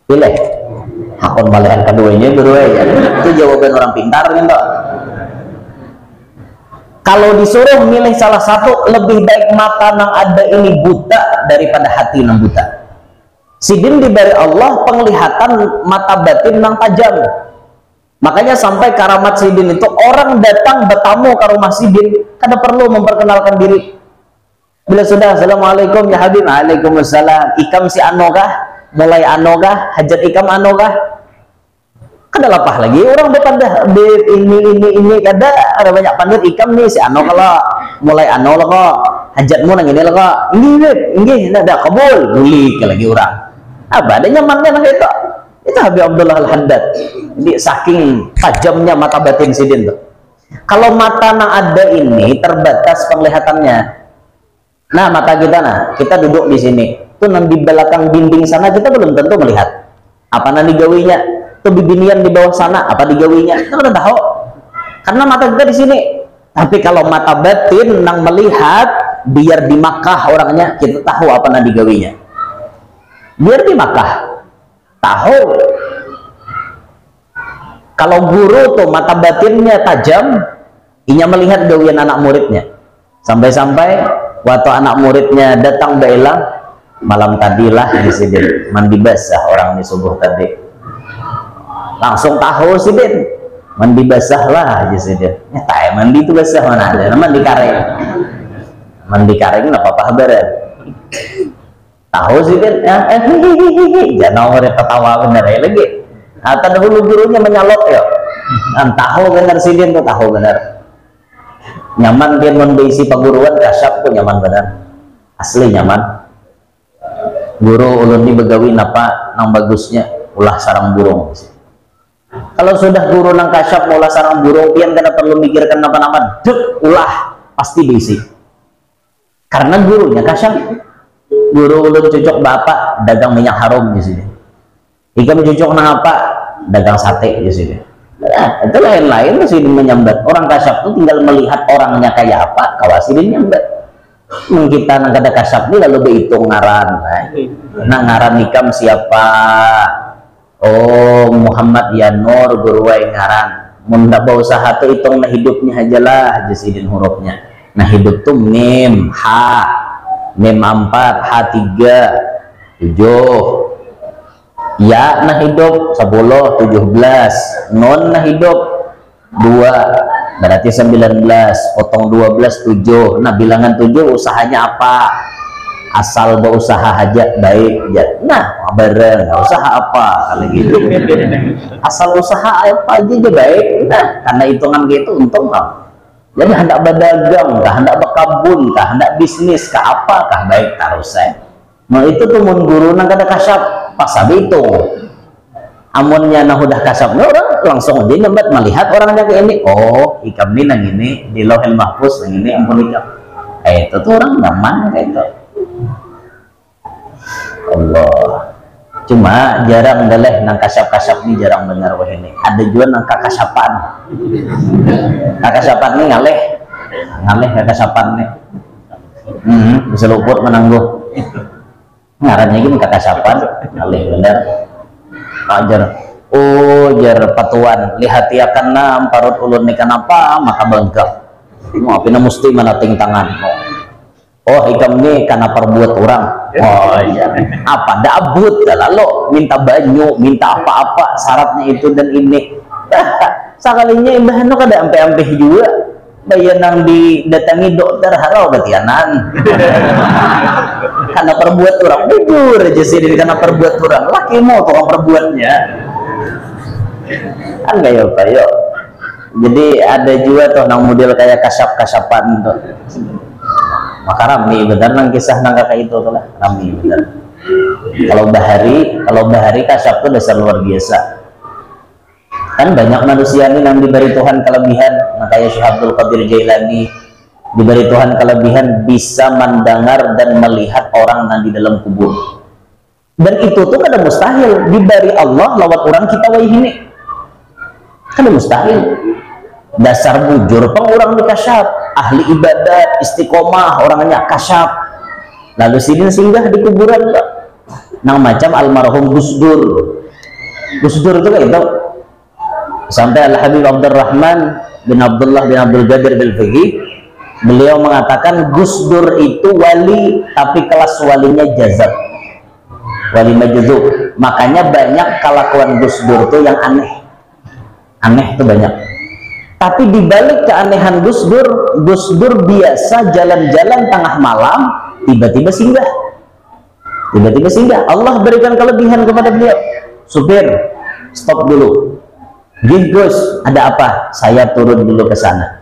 Pilih. Hakon melihat keduanya berdua ya. Itu jawaban orang pintar nih, Mbak. Kalau disuruh milih salah satu, lebih baik mata nang ada ini buta daripada hati nang buta. Sidin diberi Allah penglihatan mata batin nang tajam. Makanya sampai karamat Sidin itu, orang datang bertamu ke rumah Sidin kada perlu memperkenalkan diri. Bila sudah, assalamualaikum ya Habib, waalaikumsalam, ikam si anogah, mulai anogah, hajat ikam anogah, kada lapah lagi orang berpada ini kada ada banyak pandit ikam nih si ano kalau mulai ano lah kok hajatmu nang ini lah kok ini ada kabul beli lagi orang apa ada nyamannya nang itu Habib Abdullah Al-Haddad. Jadi saking tajamnya mata batin Sidin tuh. Kalau mata nang ada ini terbatas penglihatannya. Nah, mata kita duduk di sini. Tuh nang di belakang dinding sana kita belum tentu melihat. Apa nang digawinya? Tuh bibinian di bawah sana apa digawinya? Kita udah tahu. Karena mata kita di sini. Tapi kalau mata batin nang melihat, biar di Makkah orangnya kita tahu apa nang digawinya. Biar di Makkah tahu. Kalau guru tuh mata batinnya tajam, inya melihat gawian anak muridnya. Sampai-sampai waktu anak muridnya datang bilang, malam tadilah di Sidin mandi basah orang di subuh tadi. Langsung tahu Sidin mandi basah lah di Sidin. Tai mandi itu basah mana ada? Mandi karing. Mandi karing apa kabar? Tahu Sidin? Jangan orang ketawa bener ya lagi. Atau dahulu gurunya menyalok ya. Tahu bener Sidin tuh tahu bener. Nyaman dia membisi perguruan kasyaf tuh nyaman benar, asli nyaman. Guru ulun di begawi napa nang bagusnya ulah sarang burung. Kalau sudah guru nang kasyaf ulah sarang burung, pian kada perlu mikirkan napa-napa, dek ulah pasti diisi. Karena gurunya kasyaf. Guru ulun cocok bapak dagang minyak harum di sini. Ikam cocok nang apa dagang sate di sini. Nah, itu lain-lain Sidin menyambat. Orang kasyaf itu tinggal melihat orangnya kayak apa, kawas Sidin nyambat. kita nang kada kasap ni lalu berhitung ngaran, nah ngaran nikam siapa? Oh Muhammad Yanur guru ngaran. Munda usaha tuh hitung nah hidupnya aja lah, jasidin hurufnya. Nah hidup tuh mim ha, mim 4, h 3, 7. Ya nah hidup 10, 17. Non nah hidup 2, berarti 19. Potong 12, 7. Nah bilangan 7 usahanya apa? Asal berusaha aja baik ya. Nah bareng usaha apa kalau gitu. Asal usaha apa aja baik. Nah karena hitungan gitu untung kamu. Jadi hendak berdagang kah, hendak berkebun kah, hendak bisnis kah, apakah baik terus saya. Nah itu tuh mun guru nang kada kasap pas itu. Amunnya nah udah kasap orang langsung dia nembat melihat orangnya kayak ini. Oh ikam ini nang ini di Lauhul Mahfuz nang ini ampun ikam. Itu tuh orang nyaman kayak itu. Allah. Cuma jarang daleh nang kasap-kasap ini jarang dengar wah ini. Ada juga nang kakasapan. Kakasapan ini ngaleh kakasapan nih. Bisa luput menangguh. Ngarannya gini kakasapan ngaleh bener. Ajar. Oh jar patuan lihati akan nam parut ulun nih kenapa maka bangka. Mau pina mesti menating tangan. Oh ikam ini karena perbuat orang. Oh iya. Apa dabut lalu minta banyu, minta apa-apa syaratnya itu dan ini. Sekalinya ibahan kada ampe-ampe juga. Bayan nang didatangi dokter harau batianan. Karena perbuat orang jujur aja sih karena perbuat orang. Laki mau tukang perbuatnya. Kan kayak apa yuk. Jadi ada juga tuh nang model kayak kasap-kasapan tuh. Maka rami benar nang kisah nang kakak itu tuh lah rami benar. Kalau bahari kasap tuh dasar luar biasa. Kan banyak manusia ini nang diberi Tuhan kelebihan, nah kayak Syekh Abdul Qadir Jailani diberi Tuhan kelebihan bisa mendengar dan melihat orang nang di dalam kubur. Dan itu tuh kada mustahil diberi Allah lewat orang kita wah ini. Kada mustahil. Dasar bujur pengurang dikasyap, ahli ibadat istiqomah orangnya kasyap, lalu sidin singgah di kuburan nang macam almarhum Gus Dur itu kayak itu sampai Al Habib Abdurrahman bin Abdullah bin Abdul Qadir bil Fiqih beliau mengatakan Gus Dur itu wali tapi kelas walinya jazab, wali majdzub. Makanya banyak kelakuan Gus Dur itu yang aneh tuh banyak. Tapi dibalik keanehan Gus Dur biasa jalan-jalan tengah malam tiba-tiba singgah. Allah berikan kelebihan kepada beliau. Supir, stop dulu. Gih Gus, ada apa? Saya turun dulu ke sana.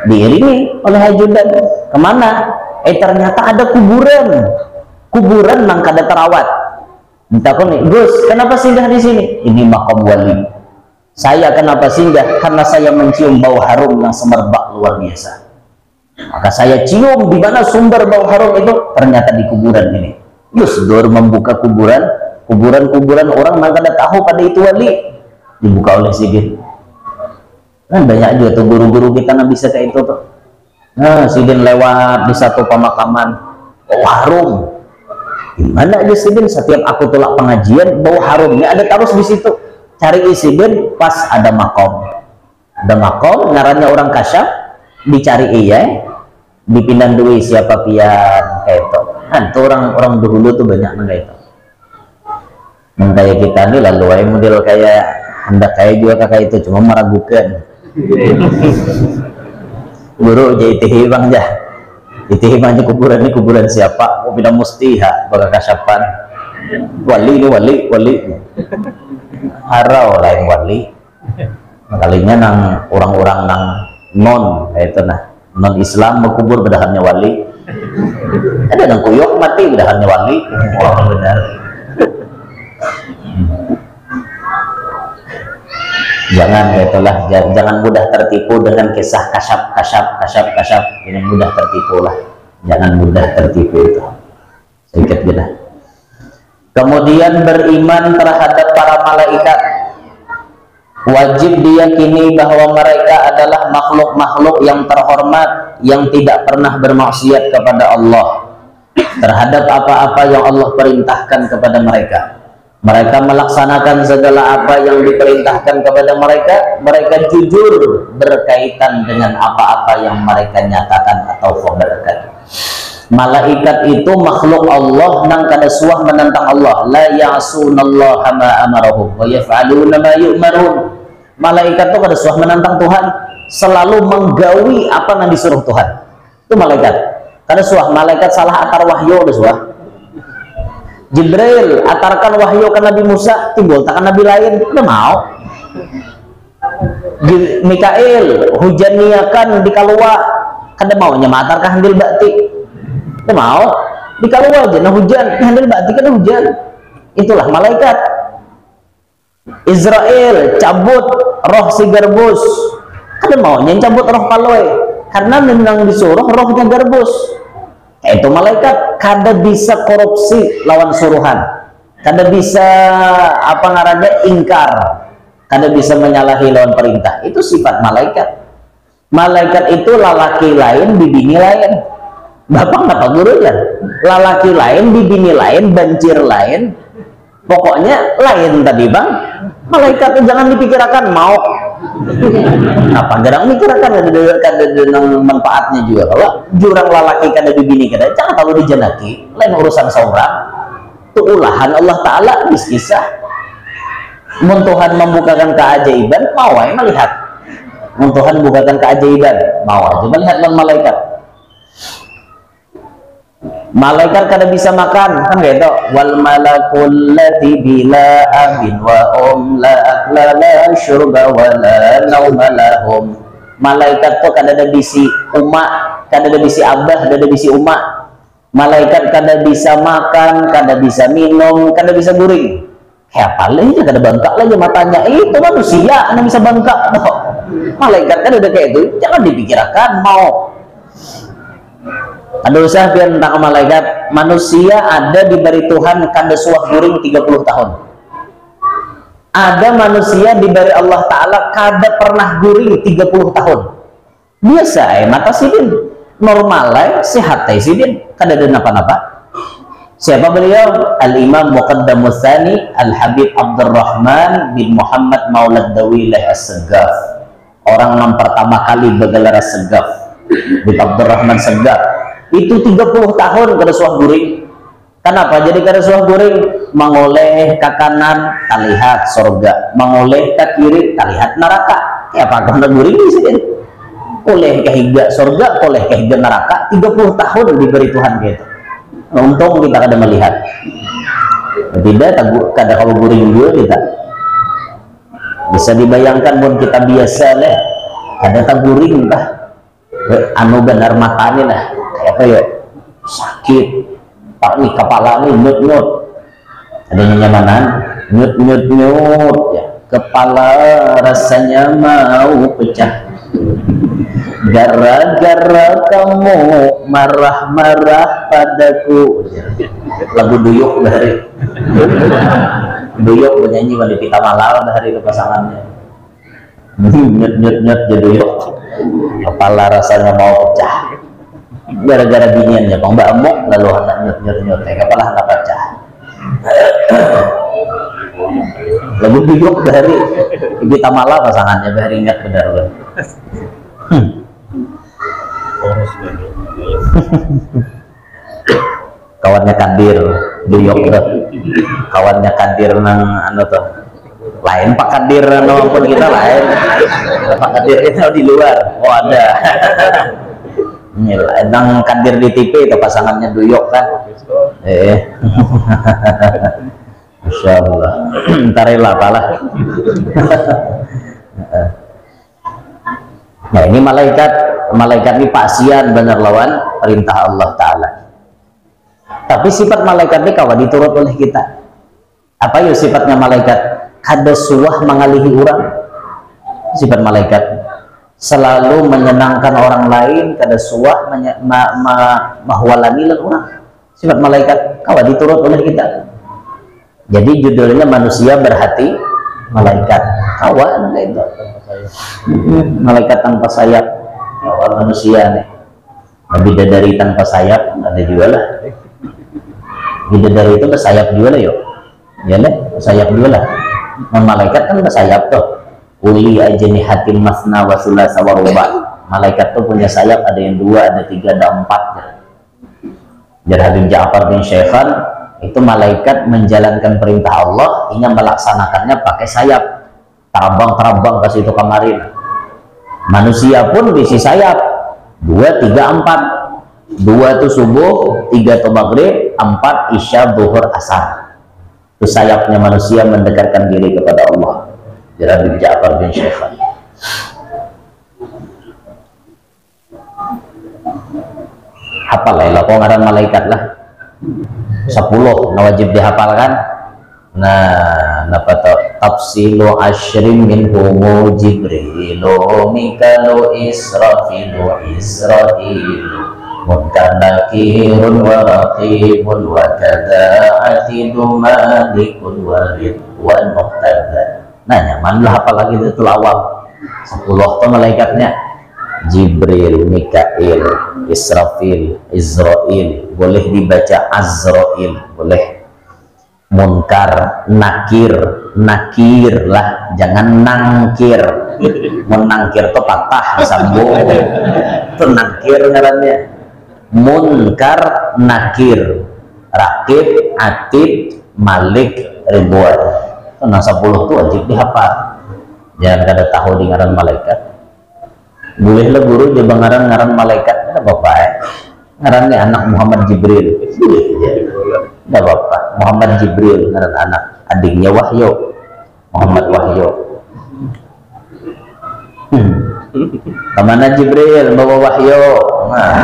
Diiringi oleh ajudan. Kemana? Ternyata ada kuburan nang kada terawat. Ditakoni, Gus, kenapa singgah di sini? Ini makam wali. Saya kenapa singgah? Karena saya mencium bau harum yang semerbak luar biasa. Maka saya cium di mana sumber bau harum itu, ternyata di kuburan ini. Gus Dur membuka kuburan orang yang kada tahu pada itu wali, dibuka oleh Sidin. Kan banyak juga tuh guru-guru kita nggak bisa kayak itu tuh. Nah Sidin lewat di satu pemakaman, bau harum. Gimana aja Sidin? Setiap aku tolak pengajian, bau harumnya ada terus di situ. Cari isiden pas ada makom ngarannya orang kasyaf, dicari dipindah dulu siapa pian kayak itu. Kan tuh orang dulu tuh banyak kayak itu. Yang kayak kita nih lalu model kayak hendak kayak juga kakak itu cuma meragukan. Guru jadi bang jah. Itihimanya kuburan ini kuburan siapa? Mau pindah mustiha baga kasyapan. Wali. Harau lain wali. Kalinya nang orang-orang nang non itu nah non Islam berkubur bedahannya wali. Ada nang kuyok mati bedahannya wali. Wah benar. Jangan itulah, jangan mudah tertipu dengan kisah kasyaf. Ini mudah tertipu lah. Jangan mudah tertipu itu. Sedikit beda. Kemudian beriman terhadap para malaikat. Wajib diyakini bahwa mereka adalah makhluk-makhluk yang terhormat, yang tidak pernah bermaksiat kepada Allah terhadap apa-apa yang Allah perintahkan kepada mereka. Mereka melaksanakan segala apa yang diperintahkan kepada mereka. Mereka jujur berkaitan dengan apa-apa yang mereka nyatakan atau khabarkan. Malaikat itu makhluk Allah nang kada suah menentang Allah. La ya'sunallaha ma amarahum wa yaf'aluna ma yu'marun. Malaikat itu kada suah menentang Tuhan, selalu menggawi apa yang disuruh Tuhan. Itu malaikat. Kada suah malaikat salah atar wahyu kada suah. Jibril atarkan wahyu ke Nabi Musa, timbul takkan Nabi lain, udah mau. Mikail hujan niakan di Kalua, kada mau nyamatar ke handil bakti, udah mau. Di Kalua aja nah hujan, di handil bakti kada hujan. Itulah malaikat. Israel cabut roh si garbus, kada mau cabut roh paloi, karena memang disuruh rohnya garbus. Itu malaikat kada bisa korupsi lawan suruhan, kada bisa apa ngarannya ingkar, kada bisa menyalahi lawan perintah. Itu sifat malaikat. Malaikat itu lalaki lain, bibini lain. Bapak ngapa gurunya? Lalaki lain, bibini lain, bancir lain. Pokoknya lain tadi bang. Malaikat itu jangan dipikirkan mau. Apa gerang mikirkan ada manfaatnya juga. Kalau jurang lalaki kada bibini kada, jangan terlalu dijanaki. Lain urusan seorang. Itu ulahan Allah Taala kisah. Mun Tuhan membukakan keajaiban, mau aja melihat. Mun Tuhan membukakan keajaiban, mau aja melihat malaikat. Malaikat kada bisa makan kan gitu. Wal malakul lati bila amin wa la akla la syurba wa la nauma lahum. Malaikat tuh kada ada bisi umak, kada ada bisi abah, kada ada bisi umak. Malaikat kada bisa makan, kada bisa minum, kada bisa guring. Kayak apa lagi kada bengkak lagi matanya. Itu manusia anda bisa bengkak toh. Malaikat kan udah kayak itu, jangan dipikirkan mau. Ada usah biar tentang malaikat. Manusia ada diberi Tuhan kada suah guring 30 tahun. Ada manusia diberi Allah Ta'ala kada pernah guring 30 tahun. Biasa mata sidin normal sehat sidin kada ada napa-napa. Siapa beliau? Al-Imam Muqaddamus Tsani Al-Habib Abdurrahman bin Muhammad Maulad Dawilah As-Segaf. Orang yang pertama kali bergelar As-Segaf, bin Abdurrahman Segaf. Itu 30 tahun kada suah guring. Kenapa jadi kada suah guring? Mengoleh ke kanan terlihat surga, mengoleh ke kiri terlihat neraka. Ya apa kada guring di sini? Oleh ke higa surga, oleh ke higa neraka. 30 tahun diberi Tuhan gitu. Untung kita kada melihat. Tidak kada kalau guring juga tidak. Bisa dibayangkan pun kita biasa lah. Kada tak guring bah. Anu benar matanya lah. Apa ya sakit pak nih kepala nih nyut adanya nyamanan nyut ya kepala rasanya mau pecah gara-gara kamu marah-marah padaku. Lagu Duyuk dari Duyuk penyanyi wanita Malal dari kepasangannya nyut jadi Duyuk kepala rasanya mau pecah gara-gara biniannya bang mbak emok lalu anak nyut kepala anak pecah. Lagu Duyuk dari Ibu Tamala pasangannya dari ingat benar. Kawannya Kadir Duyuk kawannya Kadir nang anu tuh lain Pak Kadir pun kita lain Pak Kadir kita di luar. Oh ada nang Kadir di TV itu pasangannya Duyuk kan. Masya Allah. Tarilah apalah. Nah ini malaikat ini pasian bener lawan perintah Allah Ta'ala. Tapi sifat malaikat ini kawan diturut oleh kita. Apa ya sifatnya malaikat? Kada suah mengalihi orang. Sifat malaikat selalu menyenangkan orang lain, kada suah mahwalanilan orang. Sifat malaikat kawan diturut oleh kita. Jadi judulnya manusia berhati malaikat. Kawan itu. Malaikat tanpa sayap, awal manusia nih. Bidadari tanpa sayap ada juga lah. Bidadari itu bersayap juga lah yuk. Ya lah, sayap juga lah. Malaikat kan bersayap tuh. Uli ajnihatin masna wa sulasa wa ruba. Malaikat tuh punya sayap, ada yang 2, ada 3, ada 4. Jadi Habib Ja'far bin Syekhan itu malaikat menjalankan perintah Allah, ingin melaksanakannya pakai sayap. Terbang ke situ kemarin. Manusia pun diisi sayap 2, 3, 4. 2 itu subuh, 3 itu maghrib, 4 isya, zuhur, asar. Itu sayapnya manusia mendekatkan diri kepada Allah. Jadi Habib Ja'far bin Syekhan. Hafal lah, kok ngaran malaikat lah 10 nah wajib dihafalkan. Nah, dapat tafsilu asyrim minhumu Jibrilu Mikalu Israfilu Isra'ilu Munkar nakirun wa raqibun wa kada atidu malikun wa ridwan muqtada. Nah, nyaman lah hafal lagi itu awal 10 tuh malaikatnya. Jibril, Mikail, Israfil, Israil, boleh dibaca Azrail, boleh. Munkar, nakir, nakir lah, jangan nangkir. Menangkir tuh patah sambung. Itu nakir ngarannya. Munkar, nakir, rakib, atid, malik, ridwan. Itu 10 tuh wajib dihafal. Jangan kada tahu di ngaran malaikat. Boleh lah guru coba ngaran malaikat, ada bapak ya. Ngarannya anak Muhammad Jibril. Ada bapak Muhammad Jibril ngaran anak, adiknya Wahyu, Muhammad Wahyu. Kemana Jibril bawa Wahyu? Nah.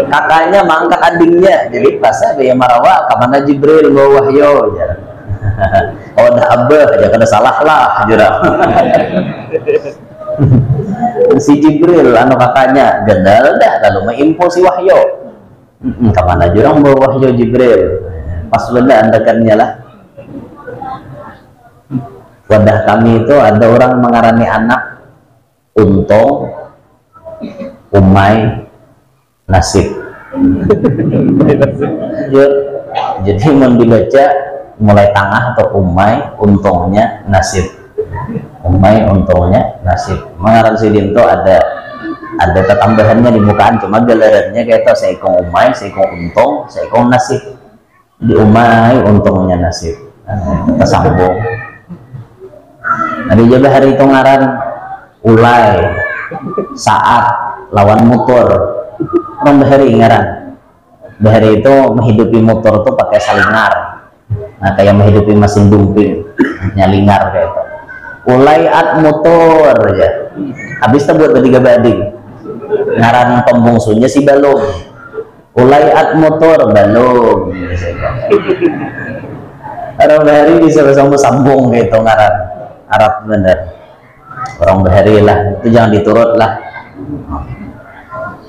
Kakaknya mangkat adiknya, jadi pas ya marawa kemana Jibril bawa Wahyu? Oh dah abah aja kada salah lah jurang. Si Jibril anu kakaknya gendal dah lalu menginfo si Wahyu. Kemana jurang bawa Wahyu Jibril? Pas benda andakannya lah. Wadah kami itu ada orang mengarani anak Untung, Umay, Nasib. Jadi membaca mulai tengah atau Umay, Untungnya, Nasib. Umay, Untungnya, Nasib. Mengaran si Dinto ada tambahannya di mukaan, cuma gelarannya kayak itu seikong Umay, seikong Untung, seikong Nasib. Di Umay, Untungnya, Nasib. Tersambung. Ada juga hari itu ngaran Ulay, Saat, lawan motor. Orang bahari ngaran. Bahari itu menghidupi motor tuh pakai salingar. Nah kayak menghidupi mesin dumping, nyalingar kayak itu. Ulayat motor ya. Habis itu buat bertiga bading. Ngaran pembungsunya si Balung. Ulayat motor Balung. Orang bahari bisa sambung gitu ngaran Arab bener. Orang bahari lah, itu jangan diturut lah.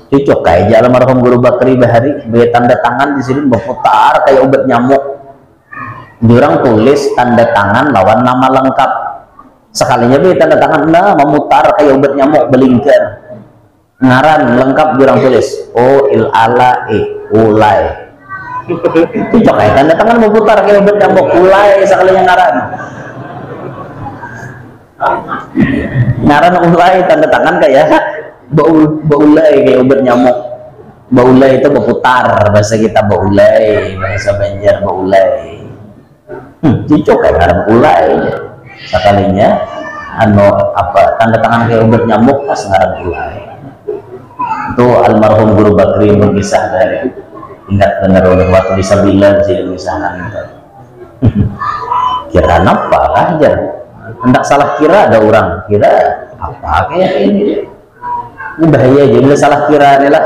Cocok kayak jalan almarhum Guru Bakri Bahari, beri tanda tangan di sini berputar kayak obat nyamuk. Diorang tulis tanda tangan lawan nama lengkap. Sekalinya beri tanda tangan nah memutar kayak obat nyamuk belingkar. Ngaran lengkap diorang tulis Ulay. Cocok kayak tanda tangan memutar kayak obat nyamuk Ulay sekalinya ngaran. Ngaran Ulay tanda tangan kayak baulai kayak obat nyamuk. Baulai itu berputar, bahasa kita baulai, bahasa Banjar baulai. Cocok kayak ngaran Ulay. Sekalinya tanda tangan kayak obat nyamuk pas ngaran Ulay. Itu almarhum Guru Bakri berkisah dari ingat benar oleh waktu di Sabilan sih misalnya itu. Kira apa aja? Hendak salah kira ada orang kira apa kayak ini bahaya jadi salah kira nih lah,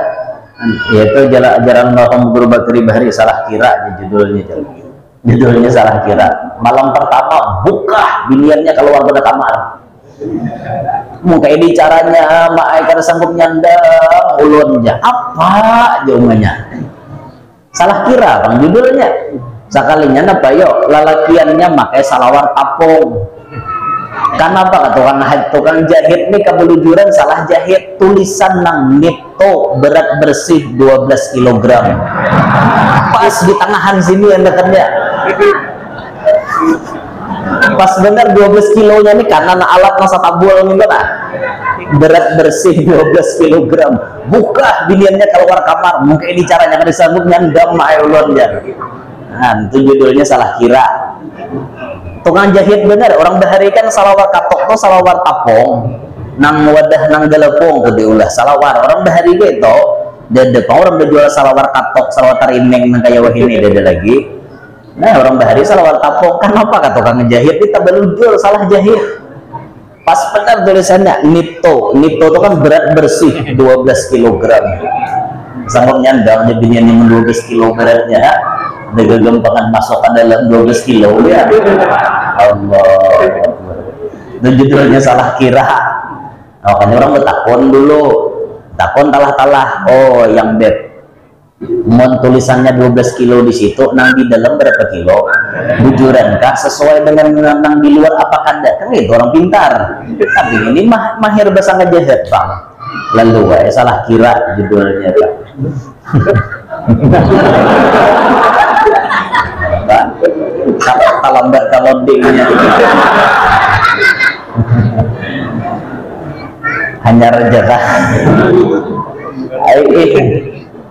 yaitu ajaran almarhum Guru Bakri Bahari salah kira judulnya salah kira. Malam pertama buka biliannya keluar pada kamar muka ini caranya maai karena sanggup nyandang ulunnya apa jawabannya salah kira bang judulnya sekalinya apa yuk lalakiannya makai salawar tapung Kenapa tukang jahit nih kebelujuran salah jahit tulisan nang nipto berat bersih 12 kg. Pas di tengahan sini yang dekatnya. Pas benar 12 kilonya nih karena alat masa tabul nih nah. Berat bersih 12 kg. Buka biliannya keluar kamar. Mungkin ini caranya kan disambut nyandam ulunnya. Nah, itu judulnya salah kira. Tukang jahit benar orang bahari kan salawar katok tuh salawar tapong nang wadah nang galepong tuh diulah salawar orang bahari gitu dede orang berjual salawar katok salawar tarimeng nang kayak wah ini dede lagi. Nah orang bahari salawar tapong kenapa kata tukang jahit kita belujur salah jahit pas benar tulisannya nipto itu kan berat bersih 12 kg sanggup nyandang jadinya yang 12 kg beratnya ada gagampangan masuk ke dalam 12 kilo ya Allah itu judulnya salah kira. Makanya orang bertakon dulu takon talah-talah oh yang beb mon tulisannya 12 kilo di situ nang di dalam berapa kilo bujuran kah sesuai dengan nang di luar apa kada kan itu orang pintar tapi ini mahir bahasa ngejahit bang lalu salah kira judulnya kan. Lambat kalondingnya hanya rejata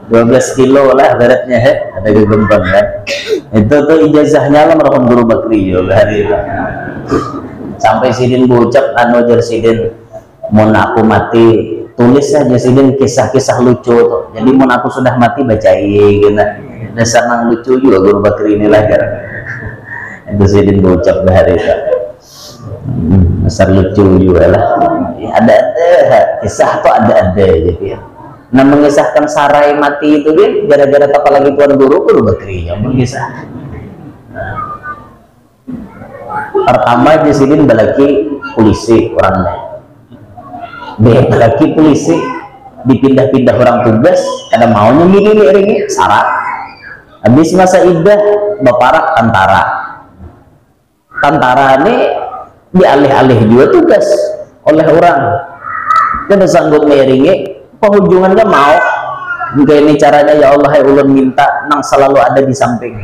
12 kilo lah beratnya ada gegembang kan itu tuh ijazahnya lah merupakan guru bakri hari itu sampai sidin bocap anu ajar sidin mau aku mati tulis saja sidin kisah-kisah lucu tuh jadi mau aku sudah mati bacain gitu dasar nang lucu juga guru bakri ini lah kan itu sidin bocap hari itu dasar lucu juga lah ya, ada kisah tuh ada jadi ya nah mengisahkan sarai mati itu dia gara-gara apa lagi tuan guru bakri yang mengisah pertama di sidin balaki polisi orangnya balaki polisi dipindah-pindah orang tugas ada maunya milih ringi syarat habis masa idah baparak tentara ini dialih-alih juga tugas oleh orang dan sanggup meringi penghujungan gak mau juga ini caranya ya Allah ya ulun minta nang selalu ada di samping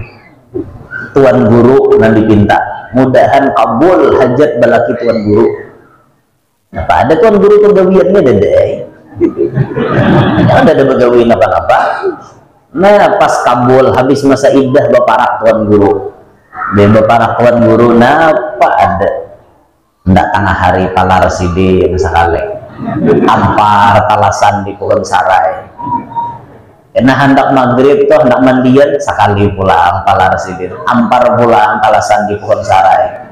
tuan guru nang dipinta mudahan kabul hajat balaki tuan guru apa ada tuan guru penggawiannya dede ada penggawian apa-apa nah pas kabul habis masa idah baparak tuan guru dan baparak tuan guru napa ada ndak tengah hari palar sidi sekali ampar talasan di pohon sarai karena hendak maghrib tuh hendak mandian sekali pulang palar sidi ampar pulang talasan di pohon sarai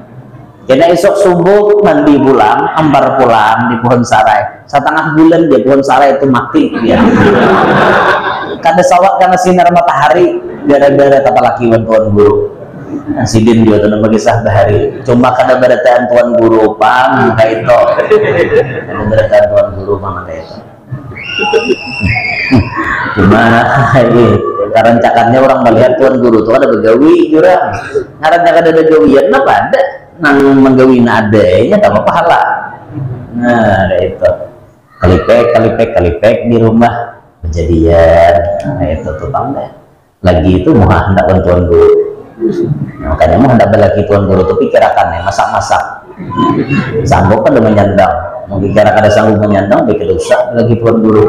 karena esok subuh mandi pulang ampar pulang di pohon sarai setengah bulan di pohon sarai itu mati ya kada sawat karena sinar matahari gara-gara kata laki tuan guru sidin juga tuh mengisah bahari cuma kada berataan tuan guru pam kayak itu kada berataan tuan guru pam kayak itu cuma ini karancakannya orang melihat tuan guru tuh ada begawi jurang ngarannya kada ada gawian apa ada nang menggawin adanya tak apa pahala nah ada itu kalipek di rumah kejadian nah itu tuh tanda lagi itu mau hendak tuan guru makanya mau hendak lagi tuan guru tuh pikirakan masak-masak sanggup kan udah menyandang mungkin kira ada sanggup menyandang bikin dosa lagi tuan guru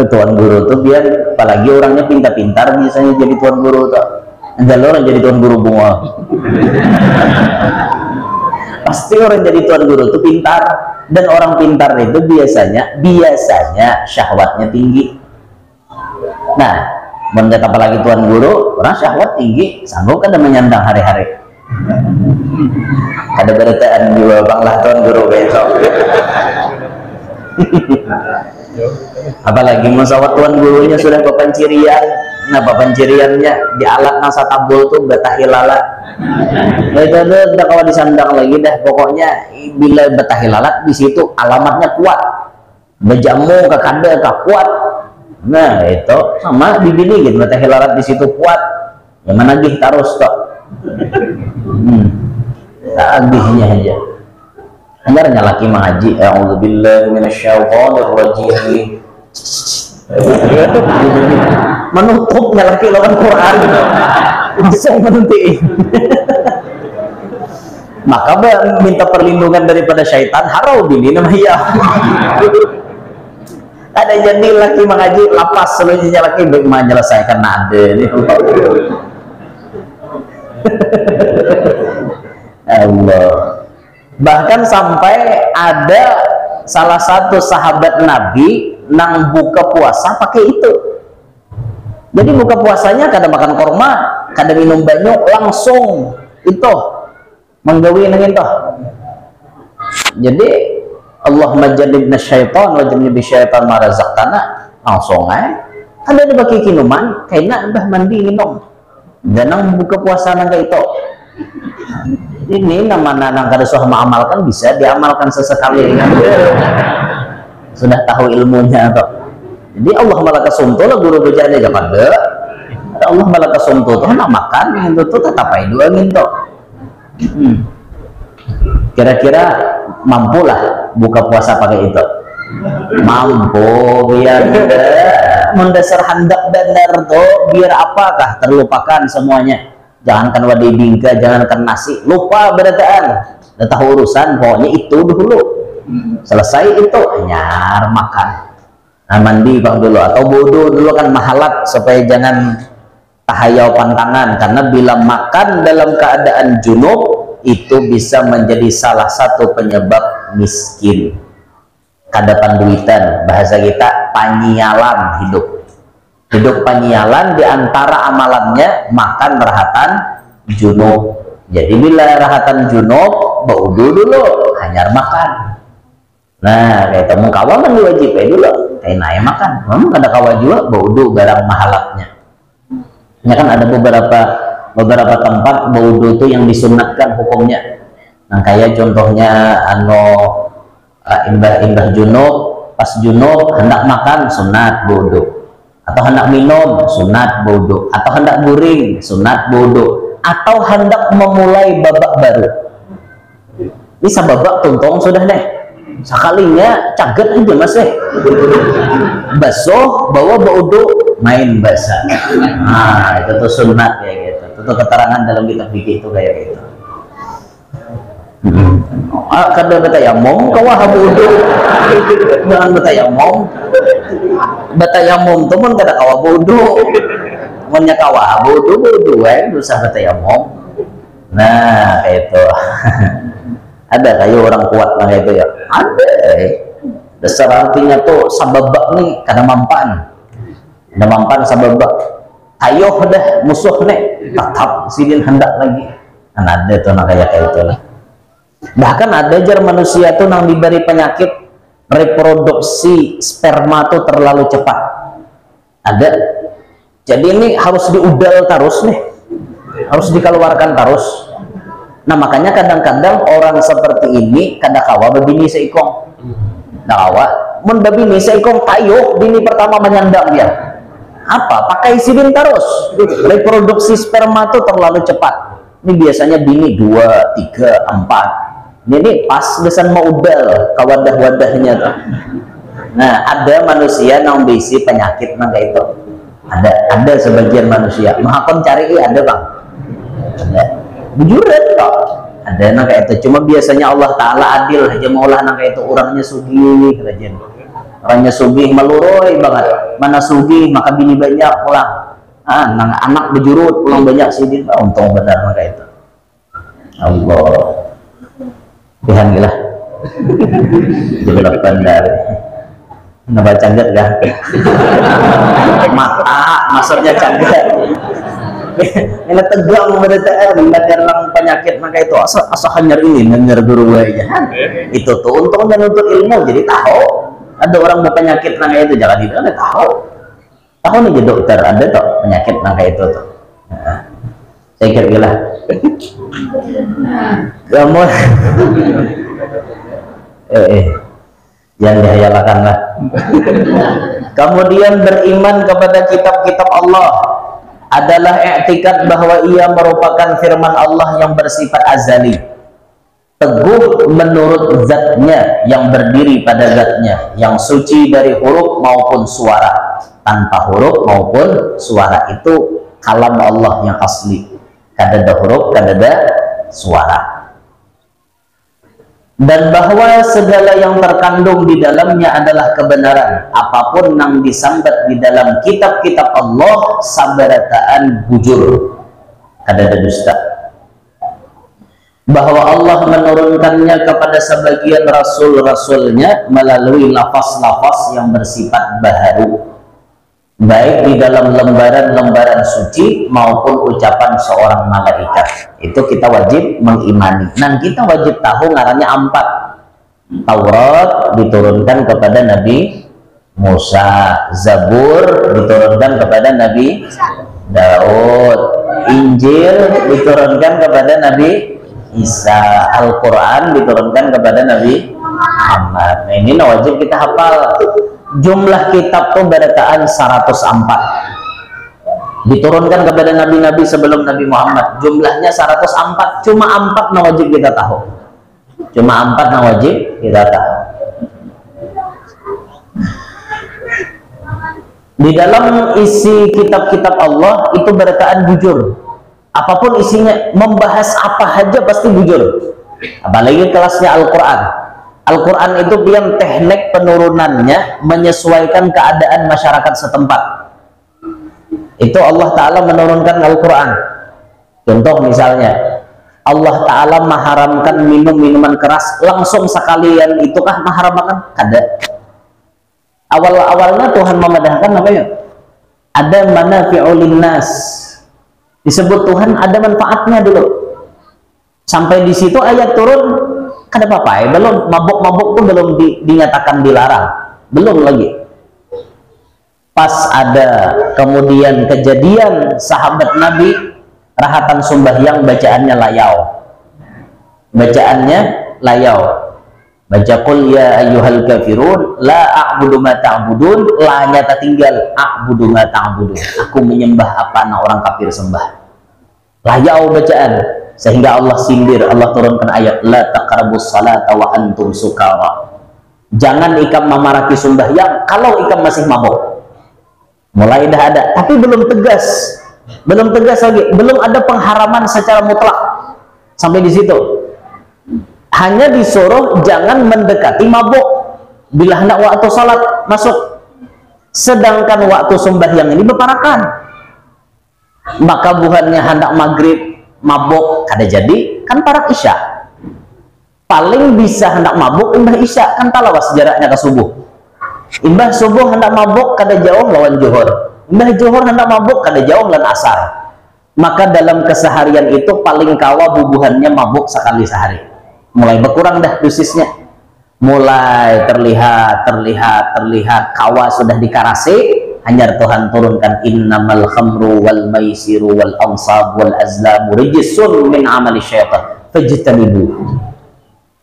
tuan guru tuh biar apalagi orangnya pintar-pintar biasanya jadi tuan guru tuh enggak orang jadi tuan guru bunga pasti orang jadi tuan guru tuh pintar dan orang pintar itu biasanya syahwatnya tinggi nah mendet apalagi tuan guru orang syahwat tinggi sanggup kan menyandang hari-hari ada beritaan juga bang lah tuan guru besok apalagi masawat tuan gurunya sudah papancirian nah papanciriannya di alat masa tabul tuh betahilalat itu udah kalau disandang lagi dah pokoknya bila betahilalat di situ alamatnya kuat bejamu ke kada ke kuat nah itu sama di bini gitu betahilalat di situ kuat yang mana gih tarus toh Tagihnya aja. Hanya laki mengaji, a'udzubillahi minasyaitonirrajim. Menutupnya laki lawan Quran. Langsung menunti. Maka minta perlindungan daripada syaitan harau bini namanya. Ada jadi laki mengaji lapas seluruhnya laki menyelesaikan nade ini. Allah. Bahkan sampai ada salah satu sahabat Nabi nang buka puasa pakai itu. Jadi buka puasanya kada makan korma, kada minum banyak, langsung itu menggawi nang itu. Jadi Allahumma jannibna syaitan wa jannibi syaitan ma razaqtana, langsung ada dibagi minuman kaina mbah mandi minum. Dan nang buka puasa nang itu. Ini nama nang kada usah mengamalkan bisa diamalkan sesekali. Sudah tahu ilmunya atau. Jadi Allah malaka sumtu lah guru bejana aja pada. Allah malaka sumtu tuh nak makan itu tuh tetap aja dua gitu. Kira-kira mampu lah buka puasa pakai itu. Mampu biar mendasar hendak benar tuh biar apakah terlupakan semuanya. Jangankan wadai bingka, jangankan nasi, lupa berataan. Udah tahu urusan, pokoknya itu dulu. Selesai itu, nyar makan. Nah, mandi bang dulu atau bodoh dulu kan mahalat supaya jangan tahayau pantangan. Karena bila makan dalam keadaan junub itu bisa menjadi salah satu penyebab miskin. Kada panduitan, bahasa kita panyialan hidup. Hidup penyialan diantara amalannya makan rahatan junub. Jadi bila rahatan junub baudu dulu hanyar makan. Nah kayak temu kawa kan wajib dulu kayak naik makan. Memang ada kawa juga baudu barang mahalatnya. Ya kan ada beberapa tempat baudu itu yang disunatkan hukumnya. Nah kayak contohnya imbah junub, pas junub hendak makan sunat baudu. Atau hendak minum sunat bodoh, atau hendak guring sunat bodoh, atau hendak memulai babak baru. Bisa babak tuntong sudah deh, sekalinya caget aja mas basuh bawa bodoh main basah. Nah itu tuh sunat kayak gitu. Itu keterangan dalam kitab fikih itu kayak gitu. Kada betayamum kawah bodoh, jangan betayamum. Betayamum tuh pun kada kawah bodoh, punya kawah bodoh usah betayamum. Nah kayak itu. Ada kayak orang kuat lah itu ya. Ada. Dasar artinya tuh sababak nih kada mampan. Kada mampan sababak. Ayo dah musuh nih tetap sidin hendak lagi. Kan ada tuh nak kayak itu lah. Bahkan ada jar manusia tuh nang diberi penyakit reproduksi sperma tuh terlalu cepat. Ada. Jadi ini harus diudal terus nih. Harus dikeluarkan terus. Nah makanya kadang-kadang orang seperti ini kada kawa babini seikong. Nah kawa mun babini seikong tayo bini pertama menyandang dia. Apa? Pakai sidin terus. Reproduksi sperma tuh terlalu cepat. Ini biasanya bini 2, 3, 4. Jadi pas desan mau udal kawadah-wadahnya tuh. Nah ada manusia yang bisi penyakit nang kayak itu. Ada sebagian manusia. Mahakon cari ada bang. Ada. Bujuran kok. Ada nang kayak itu. Cuma biasanya Allah Taala adil aja maulah nang kayak itu orangnya sugih kerajaan. Orangnya sugih meluroy banget. Mana sugih maka bini banyak pulang. Nang anak bejurut pulang banyak sidin. Untung benar nang kayak itu. Allah. Tuhan gila jeblokan dari nambah canggat kan mata maksudnya canggat ini tegang beritaan mendagang penyakit maka itu asa hanyar ini hanyar guru aja itu tuh untung dan untuk ilmu jadi tahu ada orang mau penyakit nangka itu jangan tidak tahu nih jadi dokter ada tuh penyakit nangka itu tuh saya kira gila kamu jangan dihayalkan lah. Kemudian beriman kepada kitab-kitab Allah, adalah i'tikad bahwa ia merupakan firman Allah yang bersifat azali, teguh menurut zatnya yang berdiri pada zatnya, yang suci dari huruf maupun suara. Tanpa huruf maupun suara, itu kalam Allah yang asli, kadada huruf kadada suara. Dan bahwa segala yang terkandung di dalamnya adalah kebenaran, apapun yang disambat di dalam kitab-kitab Allah sabarataan bujur, kadada dusta. Bahwa Allah menurunkannya kepada sebagian rasul-rasulnya melalui lafaz-lafaz yang bersifat baharu, baik di dalam lembaran-lembaran suci maupun ucapan seorang malaikat. Itu kita wajib mengimani. Nah, kita wajib tahu ngarannya 4. Taurat diturunkan kepada Nabi Musa, Zabur diturunkan kepada Nabi Daud, Injil diturunkan kepada Nabi Isa, Al-Quran diturunkan kepada Nabi Muhammad. Nah, ini wajib kita hafal. Jumlah kitab tuh berataan 104 diturunkan kepada nabi-nabi sebelum Nabi Muhammad. Jumlahnya 104, cuma 4 yang wajib kita tahu. Cuma 4 yang wajib kita tahu. Di dalam isi kitab-kitab Allah itu berataan bujur. Apapun isinya, membahas apa aja pasti bujur. Apalagi kelasnya Al-Quran. Al-Quran itu yang teknik penurunannya menyesuaikan keadaan masyarakat setempat. Itu Allah Ta'ala menurunkan Al-Quran. Contoh misalnya, Allah Ta'ala mengharamkan minum minuman keras, langsung sekalian itukah mengharamkan? Kada. Awal-awalnya Tuhan memadahkan apa ya? Ada manafi'ul linnas. Disebut Tuhan ada manfaatnya dulu. Sampai di situ ayat turun. Kada apa-apa ya, belum mabuk-mabuk tuh belum dinyatakan dilarang, belum lagi. Pas ada kemudian kejadian sahabat Nabi rahatan sembahyang bacaannya layau, baca qul ya ayyuhal kafirun la a'budu ma ta'budun, la nyata tinggal a'budu ma ta'budun, aku menyembah apa na orang kafir sembah. Layau bacaan. Sehingga Allah sindir, Allah turunkan ayat la taqrabus salata wa antum sukara. Jangan ikam memaraki sembahyang kalau ikam masih mabuk. Mulai dah ada, tapi belum tegas lagi, belum ada pengharaman secara mutlak. Sampai di situ hanya disuruh jangan mendekati mabuk bila hendak waktu salat masuk. Sedangkan waktu sembahyang ini berparakan, maka bukannya hendak maghrib mabuk kada jadi, kan parak isya. Paling bisa hendak mabuk imbah isya, kan talawas jaraknya ke subuh. Imbah subuh hendak mabuk kada jauh lawan zuhur, imbah zuhur hendak mabuk kada jauh lawan asar. Maka dalam keseharian itu paling kawa bubuhannya mabuk sekali sehari. Mulai berkurang dah dosisnya, mulai terlihat kawa sudah dikarasi. Hanya Tuhan turunkan innamal khamru wal maisiru wal ansab wal azlamu rijsun min amali syaitan fajtanibu.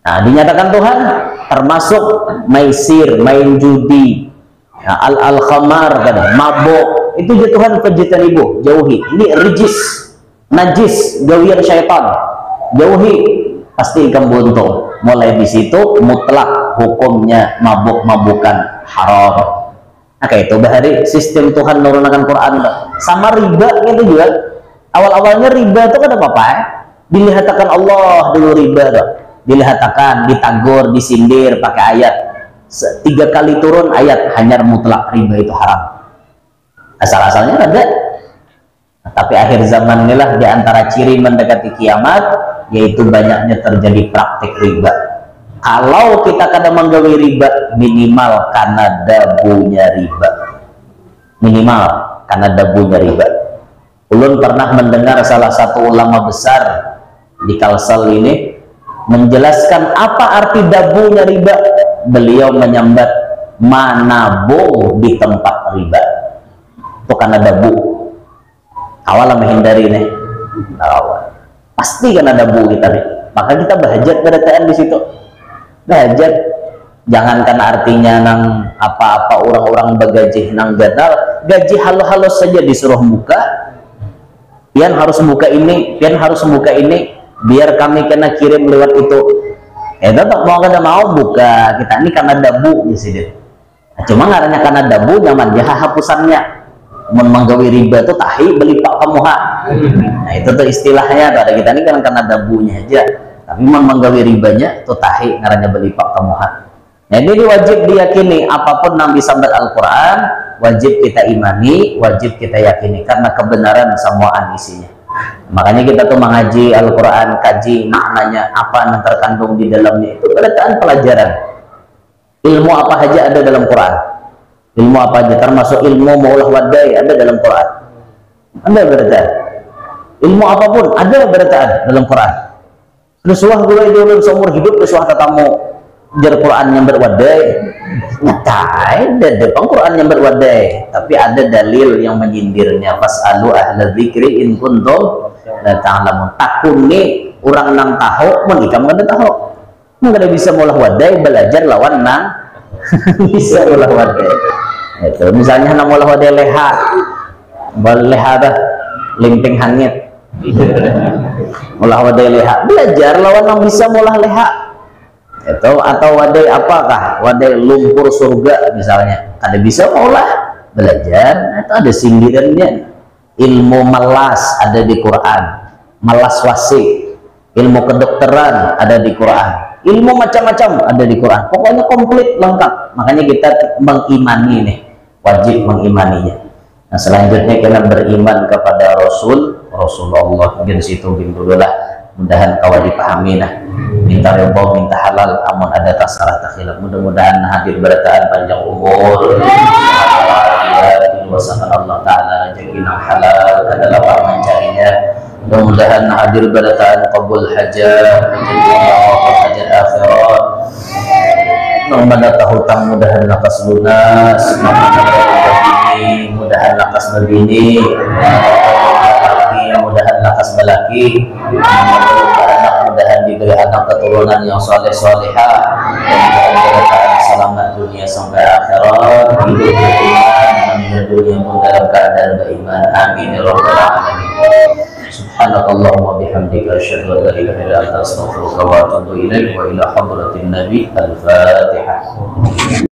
Nah, dinyatakan Tuhan termasuk maisir, main judi, nah, al-khamar, mabuk, itu je Tuhan fajtanibu, jauhi. Ini rijis, najis, gawian syaitan, jauhi, pasti ikan buntung. Mulai di situ mutlak hukumnya mabuk-mabukan haram. Nah, itu bahari sistem Tuhan menurunkan Quran. Sama riba gitu juga. Awal-awalnya riba itu kan apa-apa ya? Dilihatkan Allah dulu riba tuh. Dilihatkan, ditagur, disindir pakai ayat. 3 kali turun ayat hanya mutlak riba itu haram. Asal-asalnya ada. Nah, tapi akhir zaman inilah diantara ciri mendekati kiamat, yaitu banyaknya terjadi praktik riba. Kalau kita kadang menggawi riba, minimal karena dabunya riba. Minimal karena dabunya riba. Ulun pernah mendengar salah satu ulama besar di Kalsel ini menjelaskan apa arti dabunya riba. Beliau menyambat manabo di tempat riba. Itu karena dabu. Awal menghindari nih. Pasti karena dabu kita nih. Maka kita bahajat berataan di situ. Bahajat, jangan karena artinya nang apa-apa orang-orang bagaji nang gadal, gaji halus-halus saja disuruh buka, pian harus buka ini, pian harus buka ini, biar kami kena kirim lewat itu. Tetap mau kada mau buka kita ini karena dabu di sini. Nah, cuma karena dabu nyaman dia hapusannya. Menggawi riba tuh tahi beli pak kamuha. Nah itu tuh istilahnya tuh ada kita ini karena dabunya aja. Tapi menggawi ribanya tuh tahi karena beli pak kamuha. Nah ini wajib diyakini apapun yang disambat Al-Quran wajib kita imani, wajib kita yakini karena kebenaran semuaan isinya. Makanya kita tuh mengaji Al-Quran, kaji maknanya apa yang terkandung di dalamnya, itu kedatangan pelajaran ilmu apa saja ada dalam Quran, ilmu apa aja termasuk ilmu maulah wadai ada dalam Quran, ada berita ilmu apapun ada berita dalam Quran. Sesuah gula itu seumur hidup sesuah tatamu jar Quran yang berwadai nyatai ada Quran yang berwadai, tapi ada dalil yang menyindirnya. Fas'alu ahla dzikri in kuntum la ta'lamun. Takuni orang nang tahu mun ikam kada tahu. Mun kada bisa maulah wadai belajar lawan nang bisa maulah wadai. Itu misalnya nang maulah wadai leha. Leha dah limping hangit. Maulah wadai leha, belajar lawan nang bisa maulah leha. Itu atau wadai apakah wadai lumpur surga misalnya ada bisa maulah belajar. Itu ada sindirannya. Ilmu malas ada di Quran, malas wasi, ilmu kedokteran ada di Quran, ilmu macam-macam ada di Quran, pokoknya komplit lengkap. Makanya kita mengimani nih, wajib mengimaninya. Nah selanjutnya kita beriman kepada Rasulullah gen situ lah. Mudahan kawal dipahami nah, minta ridho minta halal amun ada tasalah takhilaf. Mudah-mudahan hadir berataan panjang umur wasangan Allah Ta'ala rezeki yang halal adalah apa mencarinya. Mudah-mudahan hadir berataan qabul hajat hajat akhirat. Nomada tahutang mudahan lakas lunas, mudahan lakas begini, mudahan lakas balaki, mudahan diberi anak keturunan yang soleh soleha, dan mudahan selamat dunia sampai akhirat, hidup beriman, meninggal dunia pun dalam keadaan beriman. Amin ya rabbal alamin. Subhanakallahumma bihamdika asyhadu an la ilaha illa anta astaghfiruka wa atubu ilaik wa ila hadratin nabi. Al-Fatihah.